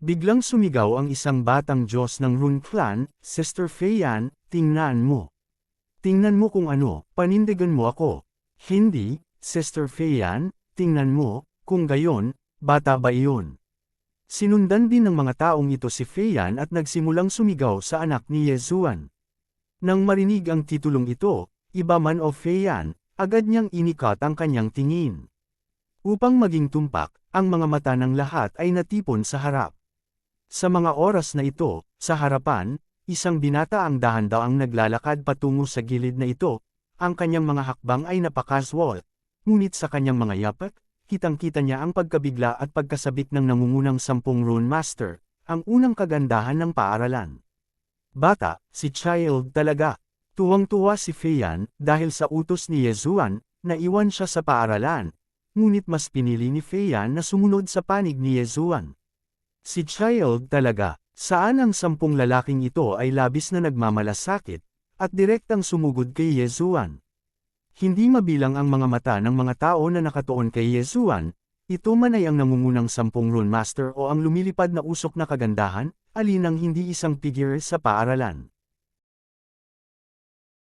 Biglang sumigaw ang isang batang Diyos ng Rune Clan, Sister Feiyan, tingnan mo. Tingnan mo kung ano, panindigan mo ako. Hindi, Sister Feiyan, tingnan mo, kung gayon, bata ba iyon? Sinundan din ng mga taong ito si Feiyan at nagsimulang sumigaw sa anak ni Yezuan. Nang marinig ang titulong ito, iba man o Feiyan, agad niyang inikat ang kanyang tingin. Upang maging tumpak, ang mga mata ng lahat ay natipon sa harap. Sa mga oras na ito, sa harapan, isang binata ang dahan-daang naglalakad patungo sa gilid na ito, ang kanyang mga hakbang ay napakaswal, ngunit sa kanyang mga yapak, kitang-kita niya ang pagkabigla at pagkasabik ng nangungunang 10 Rune Master, ang unang kagandahan ng paaralan. Bata, si Child talaga. Tuwang-tuwa si Feiyan, dahil sa utos ni Yezuan, naiwan siya sa paaralan. Ngunit mas pinili ni Feiyan na sumunod sa panig ni Yezuan. Si Child talaga, saan ang 10 lalaking ito ay labis na nagmamalasakit, at direktang sumugod kay Yezuan. Hindi mabilang ang mga mata ng mga tao na nakatuon kay Yezuan, ito man ay ang nangungunang 10 Rune Master o ang lumilipad na usok na kagandahan, alin ang hindi isang figure sa paaralan.